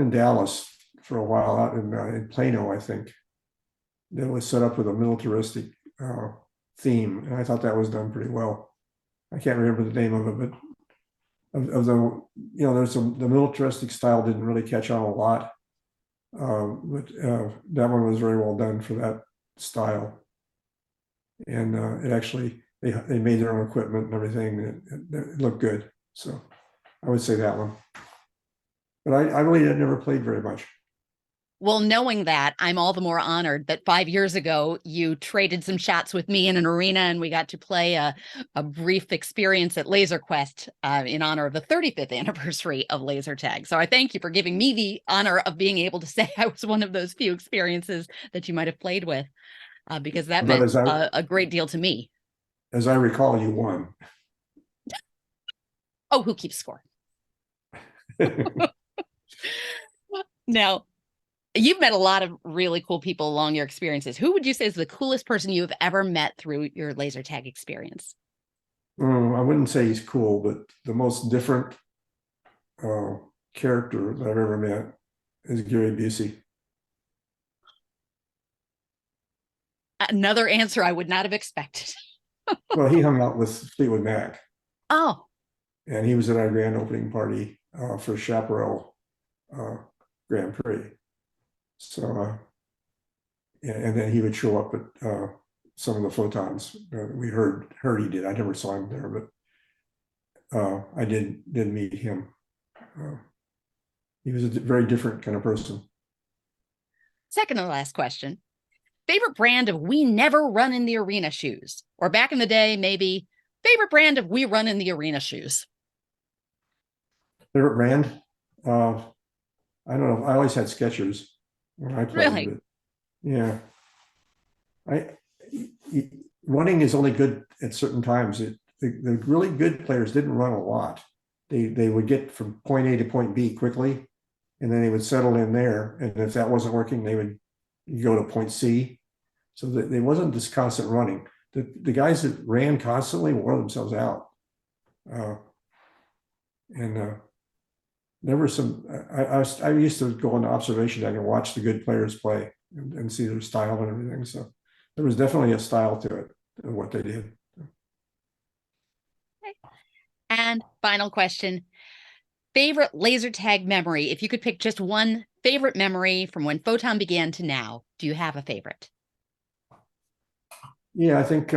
Dallas for a while, out in Plano, I think, that was set up with a militaristic theme, and I thought that was done pretty well. I can't remember the name of it, but of the the militaristic style didn't really catch on a lot, but that one was very well done for that style, and it actually they made their own equipment and everything. It looked good, so I would say that one. But I really had never played very much. Well, knowing that, I'm all the more honored that 5 years ago you traded some shots with me in an arena, and we got to play a brief experience at Laser Quest in honor of the 35th anniversary of laser tag. So I thank you for giving me the honor of being able to say I was one of those few experiences that you might have played with, because that But meant a great deal to me. As I recall, you won. Oh, who keeps score? Now, you've met a lot of really cool people along your experiences. Who would you say is the coolest person you have ever met through your laser tag experience? I wouldn't say he's cool, but the most different character that I've ever met is Gary Busey. Another answer I would not have expected. Well, he hung out with Fleetwood Mac. Oh. And he was at our grand opening party for Chaparral Grand Prix. So, and then he would show up at some of the Photons. We heard he did. I never saw him there, but I did meet him. He was a very different kind of person. Second to last question. Favorite brand of We Never Run in the Arena shoes? Or back in the day, maybe favorite brand of We Run in the Arena shoes? Favorite brand? I don't know. I always had Skechers when I played. Really? But yeah. Running is only good at certain times. The really good players didn't run a lot. They would get from point A to point B quickly, and then they would settle in there. And if that wasn't working, they would go to point C. So that there wasn't this constant running. The guys that ran constantly wore themselves out. There were some. I used to go on observation deck and watch the good players play and see their style and everything. So there was definitely a style to it of what they did. Okay. And final question. Favorite laser tag memory? If you could pick just one favorite memory from when Photon began to now, do you have a favorite? Yeah, I think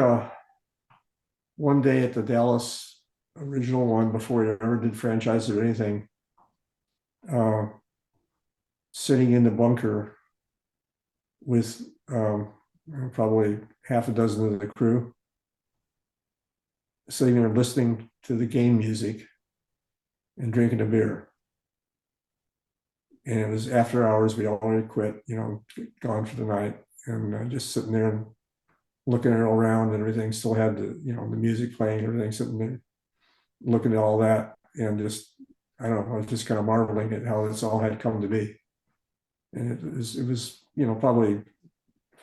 one day at the Dallas original one, before we ever did franchises or anything, sitting in the bunker with probably half a dozen of the crew, sitting there listening to the game music and drinking a beer. And it was after hours. We all had quit, gone for the night, and just sitting there and looking around, and everything still had the music playing, everything sitting there, looking at all that, and just, I don't know, I was just kind of marveling at how this all had come to be. And it was probably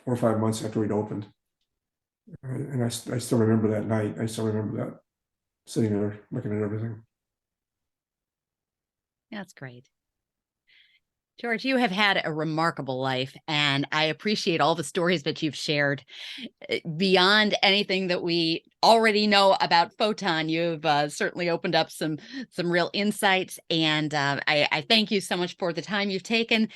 4 or 5 months after we'd opened. And I still remember that night. I still remember that, sitting there looking at everything. That's great. George, you have had a remarkable life, and I appreciate all the stories that you've shared. Beyond anything that we already know about Photon, you've certainly opened up some real insights, and I thank you so much for the time you've taken.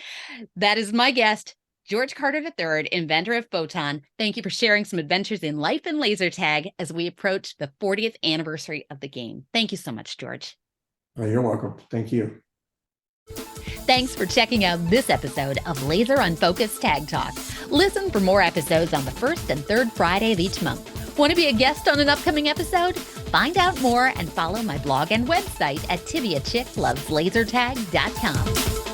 That is my guest, George Carter III, inventor of Photon. Thank you for sharing some adventures in life and laser tag as we approach the 40th anniversary of the game. Thank you so much, George. You're welcome. Thank you. Thanks for checking out this episode of Laser Unfocused Tag Talk. Listen for more episodes on the first and third Friday of each month. Want to be a guest on an upcoming episode? Find out more and follow my blog and website at TiviaChickLovesLaserTag.com.